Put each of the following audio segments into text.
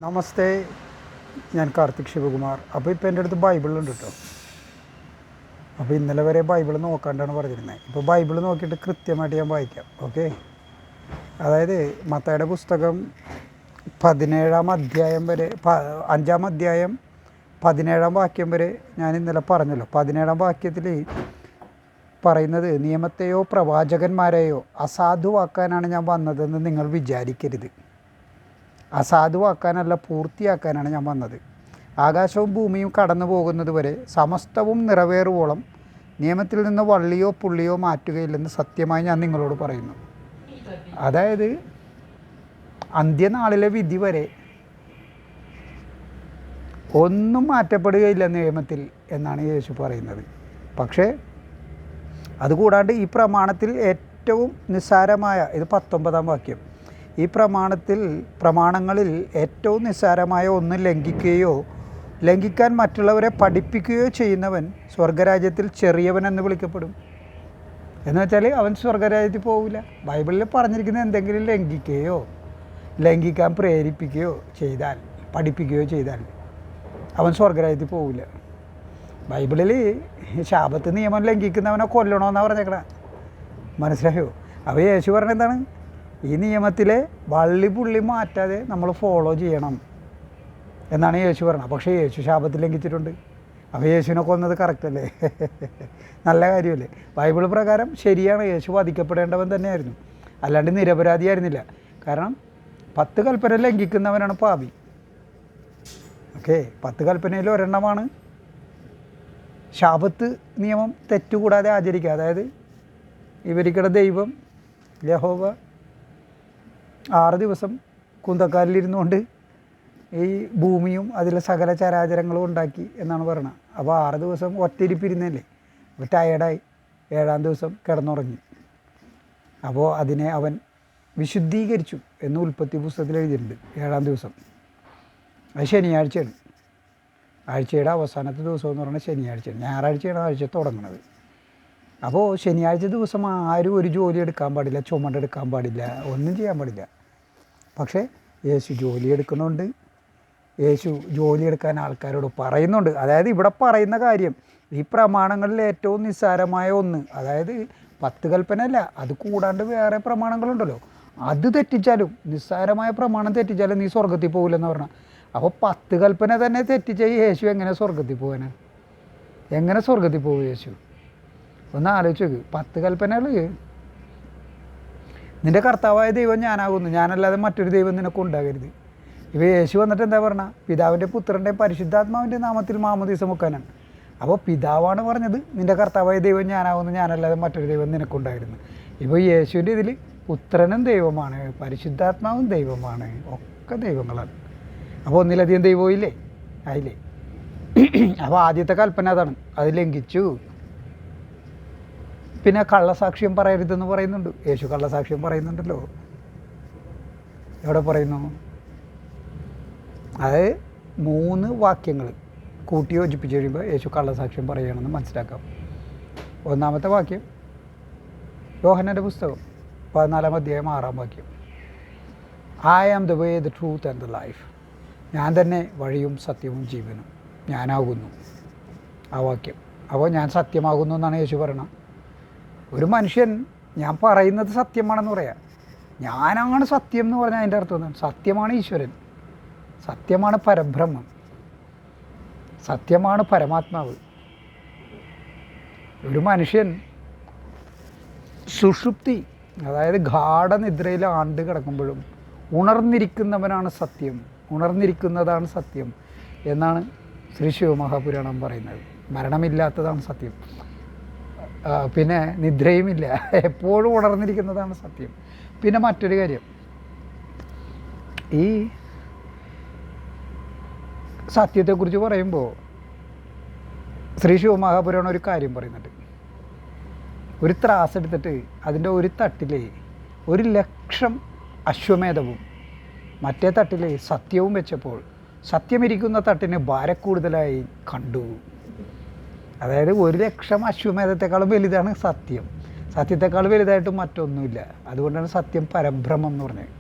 നമസ്തേ, ഞാൻ കാർത്തിക് ശിവകുമാർ. അപ്പോൾ ഇപ്പോൾ എൻ്റെ അടുത്ത് ബൈബിളുണ്ട് കേട്ടോ. അപ്പോൾ ഇന്നലെ വരെ ബൈബിൾ നോക്കാണ്ടാണ് പറഞ്ഞിരുന്നത്. ഇപ്പോൾ ബൈബിൾ നോക്കിയിട്ട് കൃത്യമായിട്ട് ഞാൻ വായിക്കാം. ഓക്കെ, അതായത് മത്തായിയുടെ പുസ്തകം 17-ാം അധ്യായം വരെ 5-ാം അധ്യായം 17-ാം വാക്യം വരെ ഞാൻ ഇന്നലെ പറഞ്ഞല്ലോ. 17-ാം വാക്യത്തിൽ പറയുന്നത്, നിയമത്തെയോ പ്രവാചകന്മാരെയോ അസാധുവാക്കാനാണ് ഞാൻ വന്നതെന്ന് നിങ്ങൾ വിചാരിക്കരുത്. അസാധുവാക്കാനല്ല, പൂർത്തിയാക്കാനാണ് ഞാൻ വന്നത്. ആകാശവും ഭൂമിയും കടന്നു പോകുന്നത് വരെ സമസ്തവും നിറവേറുവോളം നിയമത്തിൽ നിന്ന് വള്ളിയോ പുള്ളിയോ മാറ്റുകയില്ലെന്ന് സത്യമായി ഞാൻ നിങ്ങളോട് പറയുന്നു. അതായത് അന്ത്യനാളിലെ വിധി വരെ ഒന്നും മാറ്റപ്പെടുകയില്ല നിയമത്തിൽ എന്നാണ് യേശു പറയുന്നത്. പക്ഷേ അതുകൂടാണ്ട് ഈ പ്രമാണത്തിൽ ഏറ്റവും നിസ്സാരമായ, ഇത് 19-ാം വാക്യം, ഈ പ്രമാണങ്ങളിൽ ഏറ്റവും നിസ്സാരമായ ഒന്ന് ലംഘിക്കാൻ മറ്റുള്ളവരെ പഠിപ്പിക്കുകയോ ചെയ്യുന്നവൻ സ്വർഗരാജ്യത്തിൽ ചെറിയവനെന്ന് വിളിക്കപ്പെടും. എന്ന് വെച്ചാൽ അവൻ സ്വർഗരാജ്യത്തിൽ പോവില്ല. ബൈബിളിൽ പറഞ്ഞിരിക്കുന്ന എന്തെങ്കിലും ലംഘിക്കാൻ പ്രേരിപ്പിക്കുകയോ ചെയ്താൽ, പഠിപ്പിക്കുകയോ ചെയ്താൽ അവൻ സ്വർഗരാജ്യത്തിൽ പോവില്ല. ബൈബിളിൽ ശാബത്ത് നിയമം ലംഘിക്കുന്നവനെ കൊല്ലണമെന്നാണ് പറഞ്ഞേക്കണ. മനസ്സിലായോ? അപ്പോൾ യേശു പറഞ്ഞ എന്താണ്? ഈ നിയമത്തിലെ വള്ളി പുള്ളി മാറ്റാതെ നമ്മൾ ഫോളോ ചെയ്യണം എന്നാണ് യേശു പറഞ്ഞത്. പക്ഷേ യേശു ശാബത്ത് ലംഘിച്ചിട്ടുണ്ട്. അപ്പോൾ യേശുവിനെ കൊന്നത് കറക്റ്റല്ലേ? നല്ല കാര്യമല്ലേ? ബൈബിൾ പ്രകാരം ശരിയാണ്, യേശു വധിക്കപ്പെടേണ്ടവൻ തന്നെയായിരുന്നു, അല്ലാണ്ട് നിരപരാധിയായിരുന്നില്ല. കാരണം 10 കൽപ്പന ലംഘിക്കുന്നവനാണ് പാപി. ഓക്കെ, 10 കൽപ്പനയിൽ ഒരെണ്ണമാണ് ശാബത്ത് നിയമം തെറ്റുകൂടാതെ ആചരിക്കുക. അതായത് ഇവരിക്കടെ ദൈവം യഹോവ 6 ദിവസം കുന്തക്കാലിലിരുന്നുകൊണ്ട് ഈ ഭൂമിയും അതിലെ സകല ചരാചരങ്ങളും ഉണ്ടാക്കി എന്നാണ് പറയുന്നത്. അപ്പോൾ 6 ദിവസം ഒറ്റയിരിപ്പിരുന്നല്ലേ, അപ്പോൾ ടയേർഡായി 7-ാം ദിവസം കിടന്നുറങ്ങി. അപ്പോൾ അതിനെ അവൻ വിശുദ്ധീകരിച്ചു എന്ന് ഉൽപ്പത്തി പുസ്തകത്തിൽ എഴുതിയിട്ടുണ്ട്. 7-ാം ദിവസം അത് ശനിയാഴ്ചയാണ്. ആഴ്ചയുടെ അവസാനത്തെ ദിവസം എന്ന് പറയുന്നത് ശനിയാഴ്ചയാണ്. ഞായറാഴ്ചയാണ് ആഴ്ച തുടങ്ങുന്നത്. അപ്പോൾ ശനിയാഴ്ച ദിവസം ആരും ഒരു ജോലി എടുക്കാൻ പാടില്ല, ചുമടെടുക്കാൻ പാടില്ല, ഒന്നും ചെയ്യാൻ പാടില്ല. പക്ഷേ യേശു ജോലി എടുക്കുന്നുണ്ട്. യേശു ജോലി എടുക്കാൻ ആൾക്കാരോട് പറയുന്നുണ്ട്. അതായത് ഇവിടെ പറയുന്ന കാര്യം, ഈ പ്രമാണങ്ങളിൽ ഏറ്റവും നിസ്സാരമായ ഒന്ന്, അതായത് 10 കൽപ്പന അല്ല, അത് കൂടാണ്ട് വേറെ പ്രമാണങ്ങളുണ്ടല്ലോ, അത് തെറ്റിച്ചാലും, നിസ്സാരമായ പ്രമാണം തെറ്റിച്ചാലും നീ സ്വർഗത്തിൽ പോകില്ലെന്ന് പറഞ്ഞാൽ, അപ്പോൾ 10 കൽപ്പന തന്നെ തെറ്റിച്ച യേശു എങ്ങനെ സ്വർഗത്തിൽ പോകാനാണ്? എങ്ങനെ സ്വർഗത്തിൽ പോകും യേശു? ഒന്ന് ആലോചിച്ച് നോക്ക്. 10 കൽപ്പനകൾ, നിൻ്റെ കർത്താവായ ദൈവം ഞാനാകുന്നു, ഞാനല്ലാതെ മറ്റൊരു ദൈവം നിനക്ക് ഉണ്ടാകരുത്. ഇവ യേശു വന്നിട്ട് എന്താ പറഞ്ഞ? പിതാവിൻ്റെ പുത്രൻ്റെയും പരിശുദ്ധാത്മാവിൻ്റെ നാമത്തിൽ മാമോദീസ മുക്കാനാണ്. അപ്പോൾ പിതാവാണ് പറഞ്ഞത്, നിൻ്റെ കർത്താവായ ദൈവം ഞാനാകുന്നു, ഞാനല്ലാതെ മറ്റൊരു ദൈവം നിനക്കുണ്ടായിരുന്നു. ഇപ്പോൾ യേശുവിൻ്റെ ഇതിൽ പുത്രനും ദൈവമാണ്, പരിശുദ്ധാത്മാവും ദൈവമാണ്, ഒക്കെ ദൈവങ്ങളാണ്. അപ്പോൾ ഒന്നിലധികം ദൈവവും ഇല്ലേ? ആയില്ലേ? അപ്പോൾ ആദ്യത്തെ കൽപ്പന അതാണ്, അത് ലംഘിച്ചു. പിന്നെ കള്ളസാക്ഷ്യം പറയരുതെന്ന് പറയുന്നുണ്ട്. യേശു കള്ളസാക്ഷ്യം പറയുന്നുണ്ടല്ലോ. എവിടെ പറയുന്നു? അത് 3 വാക്യങ്ങൾ കൂട്ടി യോജിപ്പിച്ച് കഴിയുമ്പോൾ യേശു കള്ളസാക്ഷ്യം പറയുകയാണെന്ന് മനസ്സിലാക്കാം. 1-ാമത്തെ വാക്യം യോഹന്നാൻ്റെ പുസ്തകം 14-ാം അധ്യായം 6-ാം വാക്യം, I am the way, the truth and the life. ഞാൻ തന്നെ വഴിയും സത്യവും ജീവനും, ഞാനാകുന്നു. ആ വാക്യം. അപ്പോൾ ഞാൻ സത്യമാകുന്നു എന്നാണ് യേശു പറയണത്. ഒരു മനുഷ്യൻ ഞാൻ പറയുന്നത് സത്യമാണെന്ന് പറയാം, ഞാനാണ് സത്യം എന്ന് പറഞ്ഞാൽ അതിൻ്റെ അർത്ഥം എന്താണ്? സത്യമാണ് ഈശ്വരൻ, സത്യമാണ് പരബ്രഹ്മം, സത്യമാണ് പരമാത്മാവ്. ഒരു മനുഷ്യൻ സുഷുപ്തി, അതായത് ഗാഠനിദ്രയിൽ ആണ്ട് കിടക്കുമ്പോഴും ഉണർന്നിരിക്കുന്നവനാണ് സത്യം, ഉണർന്നിരിക്കുന്നതാണ് സത്യം എന്നാണ് ശ്രീ ശിവമഹാപുരാണം പറയുന്നത്. മരണമില്ലാത്തതാണ് സത്യം, പിന്നെ നിദ്രയുമില്ല, എപ്പോഴും ഉണർന്നിരിക്കുന്നതാണ് സത്യം. പിന്നെ മറ്റൊരു കാര്യം, ഈ സത്യത്തെക്കുറിച്ച് പറയുമ്പോൾ ശ്രീ ശിവമഹാപുരാണം ഒരു കാര്യം പറയുന്നുണ്ട്. ഒരു ത്രാസ് എടുത്തിട്ട് അതിൻ്റെ ഒരു തട്ടിൽ 1,00,000 അശ്വമേധവും മറ്റേ തട്ടിൽ സത്യവും വെച്ചപ്പോൾ സത്യമിരിക്കുന്ന തട്ടിന് ഭാരക്കൂടുതലായി കണ്ടു. അതായത് 1,00,000 അശ്വമേധത്തെക്കാളും വലുതാണ് സത്യം. സത്യത്തെക്കാൾ വലുതായിട്ട് മറ്റൊന്നുമില്ല. അതുകൊണ്ടാണ് സത്യം പരബ്രഹ്മം എന്ന് പറഞ്ഞത്.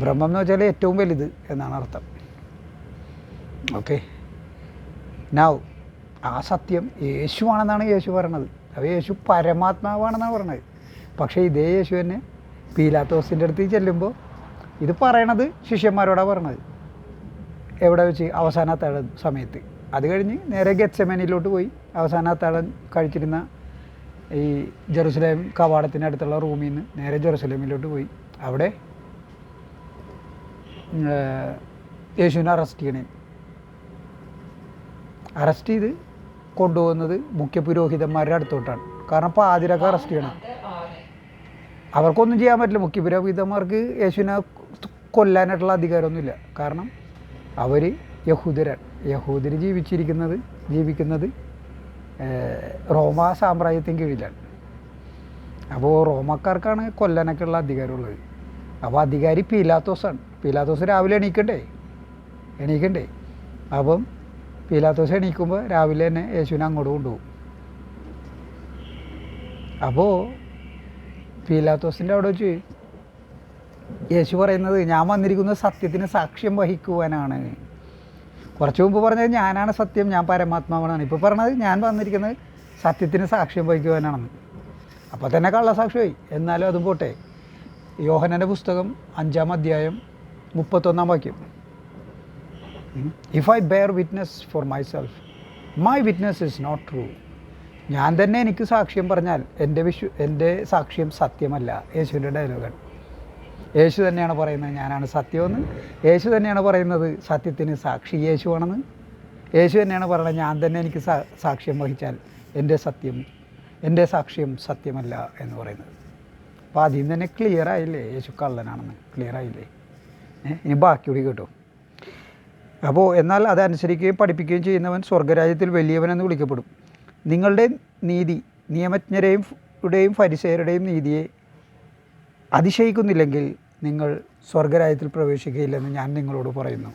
ബ്രഹ്മം എന്ന് വെച്ചാൽ ഏറ്റവും വലുത് എന്നാണ് അർത്ഥം. ഓക്കെ, നൗ ആ സത്യം യേശുവാണെന്നാണ് യേശു പറയണത്. അപ്പോൾ യേശു പരമാത്മാവാണെന്നാണ് പറയണത്. പക്ഷേ ഇതേ യേശു തന്നെ പീലാത്തോസിൻ്റെ അടുത്ത് ചെല്ലുമ്പോൾ ഇത് പറയണത് ശിഷ്യന്മാരോടാണ് പറയണത്. എവിടെ വെച്ച്? അവസാന അത്താഴ സമയത്ത്. അത് കഴിഞ്ഞ് നേരെ ഗെത്സെമനിലോട്ട് പോയി അവസാന അത്താഴം കഴിച്ചിരുന്ന ഈ ജെറുസലേം കവാടത്തിനടുത്തുള്ള റൂമിൽ നിന്ന് നേരെ ജെറുസലേമിലോട്ട് പോയി. അവിടെ യേശുവിനെ അറസ്റ്റ് ചെയ്യണേ. അറസ്റ്റ് ചെയ്ത് കൊണ്ടുപോകുന്നത് മുഖ്യ പുരോഹിതന്മാരുടെ അടുത്തോട്ടാണ്. കാരണം പാതിരൊക്കെ അറസ്റ്റ് ചെയ്യണം. അവർക്കൊന്നും ചെയ്യാൻ പറ്റില്ല. മുഖ്യ പുരോഹിതന്മാർക്ക് യേശുവിനെ കൊല്ലാനായിട്ടുള്ള അധികാരമൊന്നുമില്ല. കാരണം അവർ യഹൂദരാണ്. യഹൂദർ ജീവിക്കുന്നത് റോമാ സാമ്രാജ്യത്തിന് കീഴിലാണ്. അപ്പോൾ റോമക്കാർക്കാണ് കൊല്ലാനൊക്കെ ഉള്ള അധികാരമുള്ളത്. അപ്പോൾ അധികാരി പീലാത്തോസാണ്. പീലാത്തോസ് രാവിലെ എണീക്കണ്ടേ. അപ്പം പീലാത്തോസ് എണീക്കുമ്പോൾ രാവിലെ തന്നെ യേശുവിനെ അങ്ങോട്ട് കൊണ്ടുപോകും. അപ്പോൾ പീലാത്തോസിൻ്റെ അവിടെ വെച്ച് യേശു പറയുന്നത്, ഞാൻ വന്നിരിക്കുന്നത് സത്യത്തിന് സാക്ഷ്യം വഹിക്കുവാനാണ്. കുറച്ച് മുമ്പ് പറഞ്ഞത് ഞാനാണ് സത്യം, ഞാൻ പരമാത്മാവാണ്. ഇപ്പോൾ പറഞ്ഞത് ഞാൻ വന്നിരിക്കുന്നത് സത്യത്തിന് സാക്ഷ്യം വഹിക്കുവാനാണെന്ന്. അപ്പോൾ തന്നെ കള്ളസാക്ഷ്യമായി. എന്നാലും അതും പോട്ടെ. യോഹന്നാൻ്റെ പുസ്തകം 5-ാം അധ്യായം 31-ാം വാക്യം, if I bear witness for myself my witness is not true. ഞാൻ തന്നെ എനിക്ക് സാക്ഷ്യം പറഞ്ഞാൽ എൻ്റെ സാക്ഷ്യം സത്യമല്ല. യേശുവിൻ്റെ ഡയലോഗാണ്. യേശു തന്നെയാണ് പറയുന്നത് ഞാനാണ് സത്യമെന്ന്. യേശു തന്നെയാണ് പറയുന്നത് സത്യത്തിന് സാക്ഷി യേശുവാണെന്ന്. യേശു തന്നെയാണ് പറയുന്നത് ഞാൻ തന്നെ എനിക്ക് സാക്ഷ്യം വഹിച്ചാൽ എൻ്റെ സാക്ഷ്യം സത്യമല്ല എന്ന് പറയുന്നത്. അപ്പോൾ അതിൽ നിന്ന് തന്നെ ക്ലിയർ ആയില്ലേ യേശു കള്ളനാണെന്ന്? ക്ലിയർ ആയില്ലേ? ഇനി ബാക്കിയോടി കേട്ടോ. അപ്പോൾ എന്നാൽ അതനുസരിക്കുകയും പഠിപ്പിക്കുകയും ചെയ്യുന്നവൻ സ്വർഗ്ഗരാജ്യത്തിൽ വലിയവനെന്ന് വിളിക്കപ്പെടും. നിങ്ങളുടെ നീതി നിയമജ്ഞരുടെയും ഫരിസേയരുടെയും നീതിയെ അതിശയിക്കുന്നില്ലെങ്കിൽ നിങ്ങൾ സ്വർഗ്ഗരാജ്യത്തിൽ പ്രവേശിക്കുകയില്ലെന്ന് ഞാൻ നിങ്ങളോട് പറയുന്നു.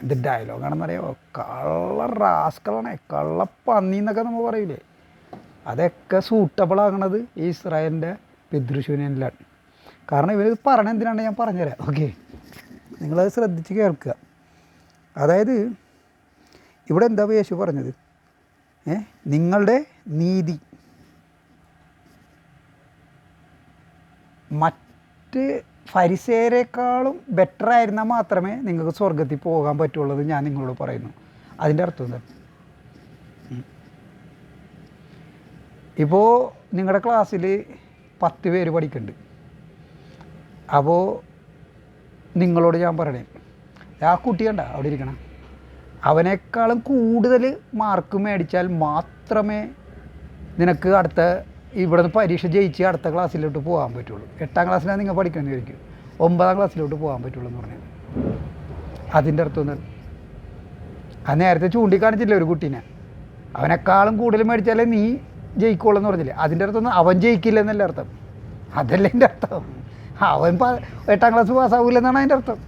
എന്ത് ഡയലോഗാണെന്ന് അറിയാമോ? റാസ്കളാണേ, കള്ളപ്പന്നി എന്നൊക്കെ നമ്മൾ പറയില്ലേ, അതൊക്കെ സൂട്ടബിളാകണത് ഈ ഇസ്രായേലിൻ്റെ പിതൃശൂന്യനിലാണ്. കാരണം ഇവർ പറയണ എന്തിനാണ് ഞാൻ പറഞ്ഞുതരാം. ഓക്കെ, നിങ്ങളത് ശ്രദ്ധിച്ച് കേൾക്കുക. അതായത് ഇവിടെ എന്താ യേശു പറഞ്ഞത്? നിങ്ങളുടെ നീതി മറ്റ് ഫരിസേയരെക്കാളും ബെറ്റർ ആയിരുന്നാൽ മാത്രമേ നിങ്ങൾക്ക് സ്വർഗത്തിൽ പോകാൻ പറ്റുള്ളൂ ഞാൻ നിങ്ങളോട് പറയുന്നു. അതിൻ്റെ അർത്ഥം എന്താ? ഇപ്പോൾ നിങ്ങളുടെ ക്ലാസ്സിൽ 10 പേര് പഠിക്കുന്നുണ്ട്. അപ്പോൾ നിങ്ങളോട് ഞാൻ പറയണേ, ആ കുട്ടി കണ്ട അവിടെ ഇരിക്കണം, അവനേക്കാളും കൂടുതൽ മാർക്ക് മേടിച്ചാൽ മാത്രമേ നിനക്ക് ഇവിടെ നിന്ന് പരീക്ഷ ജയിച്ച് അടുത്ത ക്ലാസ്സിലോട്ട് പോകാൻ പറ്റുള്ളൂ. 8-ാം ക്ലാസ്സിലാണ് നിങ്ങൾ പഠിക്കണമെന്നായിരിക്കും, 9-ാം ക്ലാസ്സിലോട്ട് പോകാൻ പറ്റുള്ളൂ എന്ന് പറഞ്ഞത്. അതിൻ്റെ അർത്ഥം എന്താണ്? അത് നേരത്തെ ചൂണ്ടിക്കാണിച്ചില്ലേ ഒരു കുട്ടീനെ, അവനേക്കാളും കൂടുതൽ മേടിച്ചാലേ നീ ജയിക്കുള്ളൂ എന്ന് പറഞ്ഞില്ലേ? അതിൻ്റെ അർത്ഥം അവൻ ജയിക്കില്ല എന്നല്ല അർത്ഥം. അതല്ല എൻ്റെ അർത്ഥം. അവൻ 8-ാം ക്ലാസ് പാസ്സാവില്ലെന്നാണ് അതിൻ്റെ അർത്ഥം.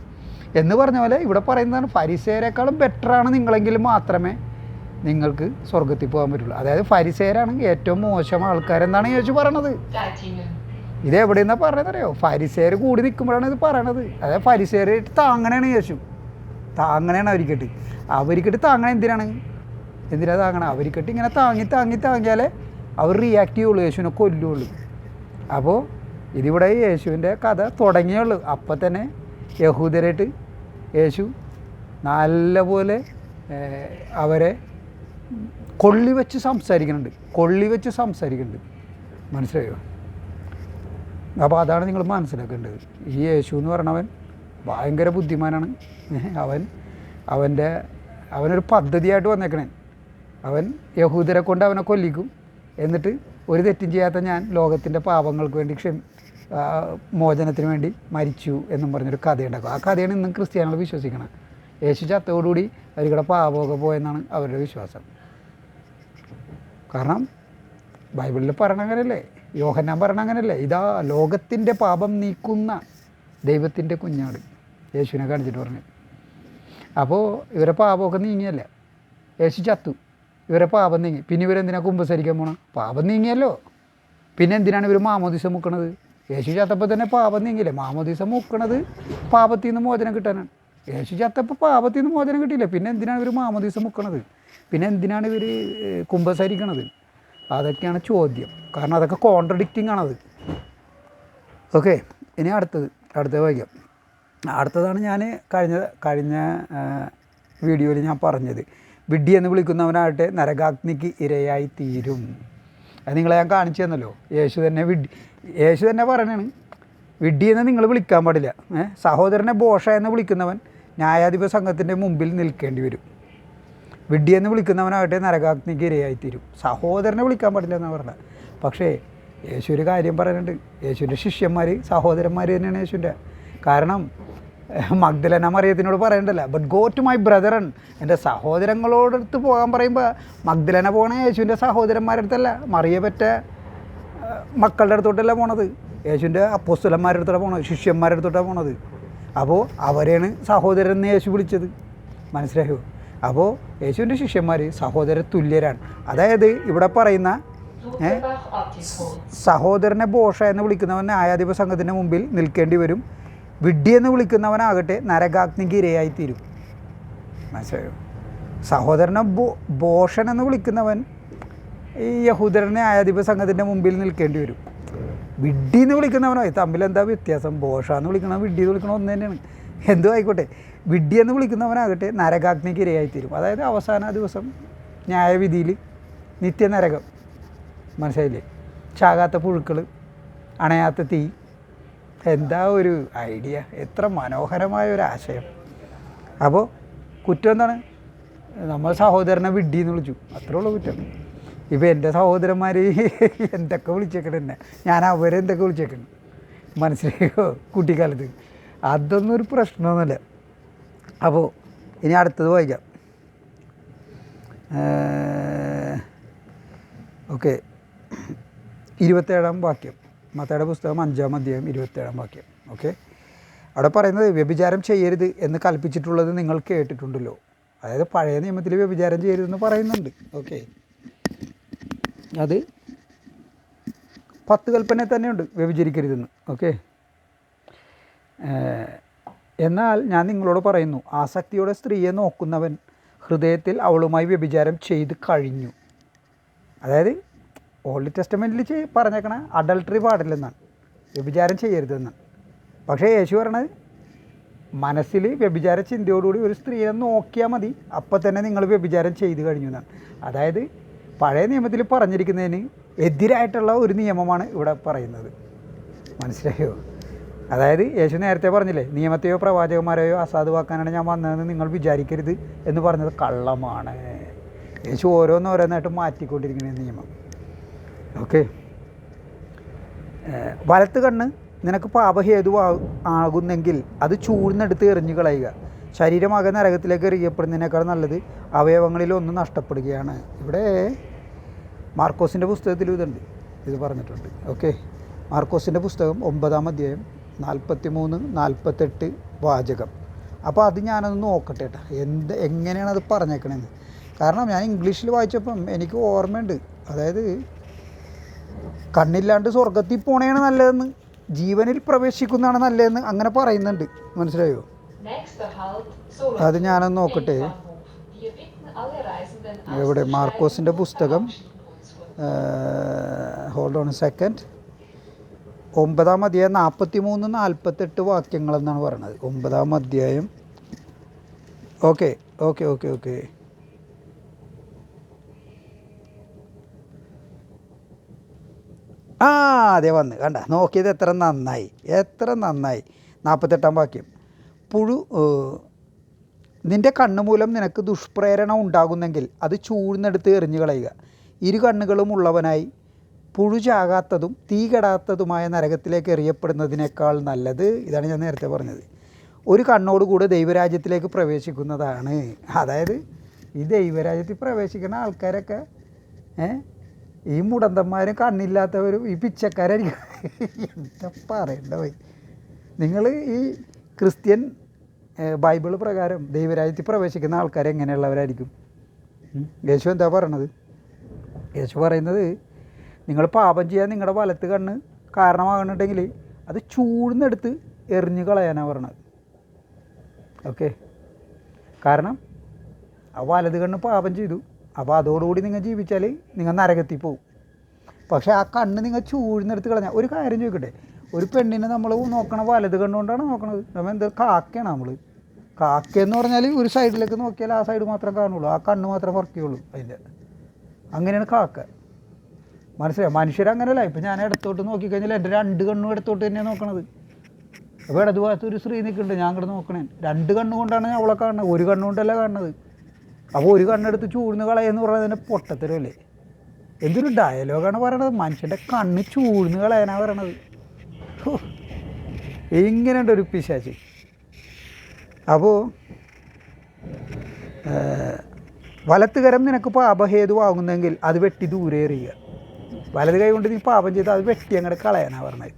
എന്ന് പറഞ്ഞ പോലെ ഇവിടെ പറയുന്നതാണ്, ഫരിസേയരെക്കാളും ബെറ്ററാണ് നിങ്ങളെങ്കിൽ മാത്രമേ നിങ്ങൾക്ക് സ്വർഗത്തിൽ പോകാൻ പറ്റുള്ളൂ. അതായത് ഫരിസേയരാണ് ഏറ്റവും മോശം ആൾക്കാരെന്നാണ് യേശു പറയണത്. ഇത് എവിടെയെന്നാണ് പറഞ്ഞതറിയോ? ഫരിസേയർ കൂടി നിൽക്കുമ്പോഴാണ് ഇത് പറയണത്. അതായത് ഫരിസേയർ താങ്ങണേണ് യേശു, താങ്ങണേണ് അവർക്കിട്ട് താങ്ങണ എന്തിനാണ് താങ്ങണം? അവർക്കിട്ട് ഇങ്ങനെ താങ്ങിയാലേ അവർ റിയാക്ട് ചെയ്യുള്ളൂ, യേശുവിനെ കൊല്ലുള്ളൂ. അപ്പോൾ ഇതിവിടെ യേശുവിൻ്റെ കഥ തുടങ്ങിയുള്ളൂ. അപ്പം തന്നെ യഹൂദരായിട്ട് യേശു നല്ലപോലെ അവരെ കൊള്ളിവെച്ച് സംസാരിക്കുന്നുണ്ട്. മനസ്സിലായോ? അപ്പോൾ അതാണ് നിങ്ങൾ മനസ്സിലാക്കേണ്ടത്. ഈ യേശു എന്ന് പറഞ്ഞവൻ ഭയങ്കര ബുദ്ധിമാനാണ്. അവനൊരു പദ്ധതിയായിട്ട് വന്നേക്കണേ. അവൻ യഹൂദരെ കൊണ്ട് അവനെ കൊല്ലിക്കും. എന്നിട്ട് ഒരു തെറ്റും ചെയ്യാത്ത ഞാൻ ലോകത്തിൻ്റെ പാപങ്ങൾക്ക് വേണ്ടി മോചനത്തിന് വേണ്ടി മരിച്ചു എന്നും പറഞ്ഞൊരു കഥയുണ്ടാക്കും. ആ കഥയാണ് ഇന്നും ക്രിസ്ത്യാനികൾ വിശ്വസിക്കണം. യേശു ചത്തോടുകൂടി അവരുടെ പാപമൊക്കെ പോയെന്നാണ് അവരുടെ വിശ്വാസം. കാരണം ബൈബിളിൽ പറയണ അങ്ങനെയല്ലേ, യോഹന്നാൻ പറയണ അങ്ങനെയല്ലേ, ഇതാ ലോകത്തിൻ്റെ പാപം നീക്കുന്ന ദൈവത്തിൻ്റെ കുഞ്ഞാട് യേശുവിനെ കാണിച്ചിട്ട് പറഞ്ഞു. അപ്പോൾ ഇവരെ പാപമൊക്കെ നീങ്ങിയല്ല, യേശു ചത്തു, ഇവരെ പാപം നീങ്ങി. പിന്നെ ഇവരെന്തിനാണ് കുമ്പസരിക്കാൻ പോകണം? പാപം നീങ്ങിയല്ലോ. പിന്നെ എന്തിനാണ് ഇവർ മാമോദിസം മുക്കണത്? യേശു ചത്തപ്പോൾ തന്നെ പാപം നീങ്ങില്ലേ? മാമോദീസ മുക്കണത് പാപത്തിൽ നിന്ന് മോചനം കിട്ടാനാണ്. യേശു ചത്തപ്പോൾ പാപത്തിൽ നിന്ന് മോചനം കിട്ടിയില്ല. പിന്നെ എന്തിനാണ് ഇവർ മാമോദീസ മുക്കണത്? പിന്നെ എന്തിനാണ് ഇവർ കുമ്പസാരിക്കണത്? അതൊക്കെയാണ് ചോദ്യം. കാരണം അതൊക്കെ കോൺട്രഡിക്റ്റിംഗ് ആണത്. ഓക്കെ, ഇനി അടുത്തത് വായിക്കാം. അടുത്തതാണ് ഞാൻ കഴിഞ്ഞ വീഡിയോയിൽ ഞാൻ പറഞ്ഞത്. വിഡ്ഢി എന്ന് വിളിക്കുന്നവനാകട്ടെ നരകാഗ്നിക്ക് ഇരയായി തീരും. അത് നിങ്ങളെ ഞാൻ കാണിച്ചു തന്നല്ലോ. യേശു തന്നെ പറയണതാണ്, വിഡ്ഢി എന്ന് നിങ്ങൾ വിളിക്കാൻ പാടില്ല. സഹോദരനെ ബോഷ എന്ന് വിളിക്കുന്നവൻ ന്യായാധിപ സംഘത്തിൻ്റെ മുമ്പിൽ നിൽക്കേണ്ടി വരും. വിഡ്ഢി എന്ന് വിളിക്കുന്നവനാകട്ടെ നരകാഗ്നിക്ക് ഇരയായിത്തീരും. സഹോദരനെ വിളിക്കാൻ പാടില്ല എന്നാണ് പറഞ്ഞത്. പക്ഷേ യേശു ഒരു കാര്യം പറയുന്നുണ്ട്. യേശുവിൻ്റെ ശിഷ്യന്മാർ സഹോദരന്മാർ തന്നെയാണ് യേശുവിൻ്റെ. കാരണം മഗ്ദലന മറിയത്തിനോട് പറയണ്ടല്ല, but go to my brethren, എൻ്റെ സഹോദരങ്ങളോടടുത്ത് പോകാൻ പറയുമ്പോൾ മഗ്ദലന പോകണേ യേശുവിൻ്റെ സഹോദരന്മാരുടെ അടുത്തല്ല, മറിയ പറ്റ മക്കളുടെ അടുത്തോട്ടല്ല പോണത്, യേശുവിൻ്റെ അപ്പോസ്തലന്മാരുടെ അടുത്തോട്ടാണ് പോണത്, ശിഷ്യന്മാരുടെ അടുത്തോട്ടാണ് പോണത്. അപ്പോൾ അവരെയാണ് സഹോദരൻ എന്ന് യേശു വിളിച്ചത്. മനസ്സിലായോ? അപ്പോൾ യേശുവിൻ്റെ ശിഷ്യന്മാർ സഹോദര തുല്യരാണ്. അതായത് ഇവിടെ പറയുന്ന സഹോദരനെ ബോഷ എന്ന് വിളിക്കുന്നവൻ ന്യായാധിപ സംഘത്തിൻ്റെ മുമ്പിൽ നിൽക്കേണ്ടി വരും. വിഡ്ഢി എന്ന് വിളിക്കുന്നവനാകട്ടെ നരകാഗ്നിക്ക് ഇരയായിത്തീരും. മനസ്സിലായോ? സഹോദരനെ ബോഷൻ എന്ന് വിളിക്കുന്നവൻ ഈ യഹൂദരനെ ന്യായാധിപ സംഘത്തിൻ്റെ മുമ്പിൽ നിൽക്കേണ്ടി വരും. വിഡ്ഢി എന്ന് വിളിക്കുന്നവനോ തമ്മിലെന്താ വ്യത്യാസം? ബോഷ എന്ന് വിളിക്കണം വിഡ്ഢി എന്ന് വിളിക്കണം ഒന്ന് തന്നെയാണ്. എന്തോ ആയിക്കോട്ടെ, വിഡ്ഢി എന്ന് വിളിക്കുന്നവനാകട്ടെ നരകാഗ്നിക്ക് ഇരയായിത്തീരും. അതായത് അവസാന ദിവസം ന്യായവിധിയിൽ നിത്യനരകം. മനസ്സിലായില്ലേ? ചാകാത്ത പുഴുക്കൾ, അണയാത്ത തീ. എന്താ ഒരു ഐഡിയ! എത്ര മനോഹരമായ ഒരു ആശയം. അപ്പോൾ കുറ്റം എന്താണ്? നമ്മൾ സഹോദരനെ വിഡ്ഢി എന്ന് വിളിച്ചു, അത്രേ ഉള്ളൂ കുറ്റം. ഇപ്പോൾ എൻ്റെ സഹോദരന്മാർ എന്തൊക്കെ വിളിച്ചേക്കണം എന്നെ, ഞാൻ അവരെന്തൊക്കെ വിളിച്ചേക്കണം. മനസ്സിലായോ? കുട്ടിക്കാലത്ത് അതൊന്നും ഒരു പ്രശ്നമൊന്നുമില്ല. അപ്പോൾ ഇനി അടുത്തത് വായിക്കാം. ഓക്കെ, 27-ാം വാക്യം, മത്തായിയുടെ പുസ്തകം 5-ാം അധ്യായം 27-ാം വാക്യം. ഓക്കെ, അവിടെ പറയുന്നത് വ്യഭിചാരം ചെയ്യരുത് എന്ന് കൽപ്പിച്ചിട്ടുള്ളത് നിങ്ങൾ കേട്ടിട്ടുണ്ടല്ലോ. അതായത് പഴയ നിയമത്തിൽ വ്യഭിചാരം ചെയ്യരുതെന്ന് പറയുന്നുണ്ട്. ഓക്കെ, അത് 10 കൽപ്പന തന്നെയുണ്ട് വ്യഭിചരിക്കരുതെന്ന്. ഓക്കെ, എന്നാൽ ഞാൻ നിങ്ങളോട് പറയുന്നു, ആസക്തിയോടെ സ്ത്രീയെ നോക്കുന്നവൻ ഹൃദയത്തിൽ അവളുമായി വ്യഭിചാരം ചെയ്ത് കഴിഞ്ഞു. അതായത് ഓൾഡ് ടെസ്റ്റമെൻറ്റിൽ പറഞ്ഞേക്കണ അഡൾട്ടറി പാടില്ലെന്നാണ്, വ്യഭിചാരം ചെയ്യരുതെന്നാണ്. പക്ഷേ യേശു പറയണത് മനസ്സിൽ വ്യഭിചാര ചിന്തയോടുകൂടി ഒരു സ്ത്രീയെ നോക്കിയാൽ മതി, അപ്പം തന്നെ നിങ്ങൾ വ്യഭിചാരം ചെയ്ത് കഴിഞ്ഞു എന്നാണ്. അതായത് പഴയ നിയമത്തിൽ പറഞ്ഞിരിക്കുന്നതിന് എതിരായിട്ടുള്ള ഒരു നിയമമാണ് ഇവിടെ പറയുന്നത്. മനസ്സിലായോ? അതായത് യേശു നേരത്തെ പറഞ്ഞില്ലേ, നിയമത്തെയോ പ്രവാചകന്മാരെയോ അസാധുവാക്കാനാണ് ഞാൻ വന്നതെന്ന് നിങ്ങൾ വിചാരിക്കരുത് എന്ന് പറഞ്ഞത് കള്ളമാണ്. യേശു ഓരോന്നോരോന്നായിട്ട് മാറ്റിക്കൊണ്ടിരിക്കുന്ന നിയമം. ഓക്കെ, വലത്ത് കണ്ണ് നിനക്ക് പാപഹേതു ആകുന്നെങ്കിൽ അത് ചൂഴ്ന്നെടുത്ത് എറിഞ്ഞു കളയുക. ശരീരമാകെ നരകത്തിലേക്ക് എറിയപ്പെടുന്നതിനേക്കാൾ നല്ലത് അവയവങ്ങളിലൊന്ന് നഷ്ടപ്പെടുകയാണ്. ഇവിടെ മാർക്കോസിൻ്റെ പുസ്തകത്തിൽ ഇത് പറഞ്ഞിട്ടുണ്ട്. ഓക്കെ, മാർക്കോസിൻ്റെ പുസ്തകം 9-ാം അധ്യായം 43-48 വാചകം. അപ്പോൾ അത് ഞാനൊന്ന് നോക്കട്ടെ കേട്ടോ, എങ്ങനെയാണ് അത് പറഞ്ഞേക്കണേന്ന്. കാരണം ഞാൻ ഇംഗ്ലീഷിൽ വായിച്ചപ്പം എനിക്ക് ഓർമ്മയുണ്ട്. അതായത് കണ്ണില്ലാണ്ട് സ്വർഗത്തിൽ പോണേണ് നല്ലതെന്ന്, ജീവനിൽ പ്രവേശിക്കുന്നതാണ് നല്ലതെന്ന് അങ്ങനെ പറയുന്നുണ്ട്. മനസ്സിലായോ? അത് ഞാനൊന്ന് നോക്കട്ടെ. എവിടെ? മാർക്കോസിൻ്റെ പുസ്തകം, ഹോൾഡ് ഓൺ എ സെക്കൻഡ്, 9-ാം അധ്യായം 43-48 വാക്യങ്ങളെന്നാണ് പറയുന്നത്. 9-ാം അധ്യായം. ഓക്കെ ഓക്കെ ഓക്കെ ഓക്കെ അതെ വന്ന് കണ്ട, നോക്കിയത് എത്ര നന്നായി, എത്ര നന്നായി. 48-ാം വാക്യം, നിൻ്റെ കണ്ണുമൂലം നിനക്ക് ദുഷ്പ്രേരണ ഉണ്ടാകുന്നെങ്കിൽ അത് ചൂഴ്ന്നെടുത്ത് എറിഞ്ഞു കളയുക. 2 കണ്ണുകളും ഉള്ളവനായി പുഴു ചാകാത്തതും തീ കെടാത്തതുമായ നരകത്തിലേക്ക് എറിയപ്പെടുന്നതിനേക്കാൾ നല്ലത്, ഇതാണ് ഞാൻ നേരത്തെ പറഞ്ഞത്, ഒരു കണ്ണോടുകൂടെ ദൈവരാജ്യത്തിലേക്ക് പ്രവേശിക്കുന്നതാണ്. അതായത് ഈ ദൈവരാജ്യത്തിൽ പ്രവേശിക്കുന്ന ആൾക്കാരൊക്കെ ഈ മുടന്തന്മാരും കണ്ണില്ലാത്തവരും ഈ പിച്ചക്കാരായിരിക്കും. എന്താ പറയണ്ട പോയി. നിങ്ങൾ ഈ ക്രിസ്ത്യൻ ബൈബിൾ പ്രകാരം ദൈവരാജ്യത്തിൽ പ്രവേശിക്കുന്ന ആൾക്കാർ എങ്ങനെയുള്ളവരായിരിക്കും? യേശു എന്താ പറയണത്? യേശു പറയുന്നത്, നിങ്ങൾ പാപം ചെയ്യാൻ നിങ്ങളുടെ വലത്ത് കണ്ണ് കാരണമാകുന്നുണ്ടെങ്കിൽ അത് ചൂഴ്ന്നെടുത്ത് എറിഞ്ഞ് കളയാനാണ് പറഞ്ഞത്. ഓക്കെ, കാരണം ആ വലത് കണ്ണ് പാപം ചെയ്തു. അപ്പോൾ അതോടുകൂടി നിങ്ങൾ ജീവിച്ചാൽ നിങ്ങൾ നരകത്തിൽ പോകും. പക്ഷേ ആ കണ്ണ് നിങ്ങൾ ചൂഴ്ന്നെടുത്ത് കളഞ്ഞാൽ, ഒരു കാര്യം ചോദിക്കട്ടെ, ഒരു പെണ്ണിനെ നമ്മൾ നോക്കണ വലത് കണ്ണുകൊണ്ടാണ് നോക്കണത്. നമ്മൾ എന്താ കാക്കയാണ് നമ്മൾ. കാക്കയെന്ന് പറഞ്ഞാൽ ഒരു സൈഡിലേക്ക് നോക്കിയാൽ ആ സൈഡ് മാത്രം കാണുള്ളൂ, ആ കണ്ണ് മാത്രം വർക്ക് ചെയ്യുള്ളൂ അതിൻ്റെ. അങ്ങനെയാണ് കാക്ക. മനസ്സിലായി? മനുഷ്യരങ്ങനെയല്ല. ഇപ്പം ഞാൻ ഇടത്തോട്ട് നോക്കിക്കഴിഞ്ഞാൽ എൻ്റെ 2 കണ്ണും ഇടത്തോട്ട് തന്നെയാണ് നോക്കണത്. അപ്പോൾ ഇടതുഭാഗത്ത് ഒരു സ്ത്രീ നിൽക്കുന്നുണ്ട്, ഞാൻ അങ്ങോട്ട് നോക്കണേ. 2 കണ്ണുകൊണ്ടാണ് അവളെ കാണുന്നത്, ഒരു കണ്ണുകൊണ്ടല്ല കാണുന്നത്. അപ്പോൾ ഒരു കണ്ണെടുത്ത് ചൂഴ്ന്ന് കളയെന്ന് പറഞ്ഞാൽ തന്നെ പൊട്ടത്തരമല്ലേ? എന്തൊരു ഡയലോഗാണ് പറയണത്. മനുഷ്യൻ്റെ കണ്ണ് ചൂഴ്ന്ന് കളയാനാണ് പറയണത്. ഇങ്ങനെയുണ്ട് ഒരു പിശാച്. അപ്പോൾ വലത്തുകരം നിനക്ക് പാപഹേതുവാകുന്നെങ്കിൽ അത് വെട്ടി ദൂരെ എറിയുക. വലത് കൈ കൊണ്ട് നീ പാപം ചെയ്ത് അത് വെട്ടി അങ്ങോട്ട് കളയാനാണ് പറഞ്ഞത്.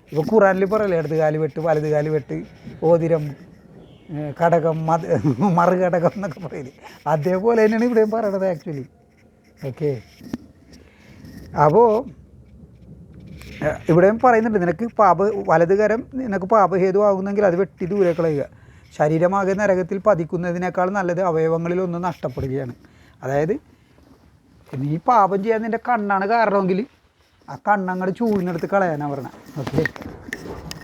ഇപ്പോൾ ഖുറാനിൽ പറയല്ലേ, ഇടത് കാല് വെട്ട്, വലത് കാല് വെട്ട്, ഓതിരം, കടകം, മറുകടകം എന്നൊക്കെ പറയില്ലേ, അതേപോലെ തന്നെയാണ് ഇവിടെയും പറയണത് ആക്ച്വലി. ഓക്കെ, അപ്പോൾ ഇവിടെയും പറയുന്നുണ്ട്, നിനക്ക് വലത് കരം നിനക്ക് പാപഹേതുവാകുന്നെങ്കിൽ അത് വെട്ടി ദൂരെ കളയുക. ശരീരമാകെ നരകത്തിൽ പതിക്കുന്നതിനേക്കാൾ നല്ലത് അവയവങ്ങളിലൊന്നും നഷ്ടപ്പെടുകയാണ്. അതായത് നീ പാപം ചെയ്യാൻ നിൻ്റെ കണ്ണാണ് കാരണമെങ്കിൽ ആ കണ്ണങ്ങോട്ട് ചൂഴ്ന്നെടുത്ത് കളയാനാണ് പറഞ്ഞത്. ഓക്കെ,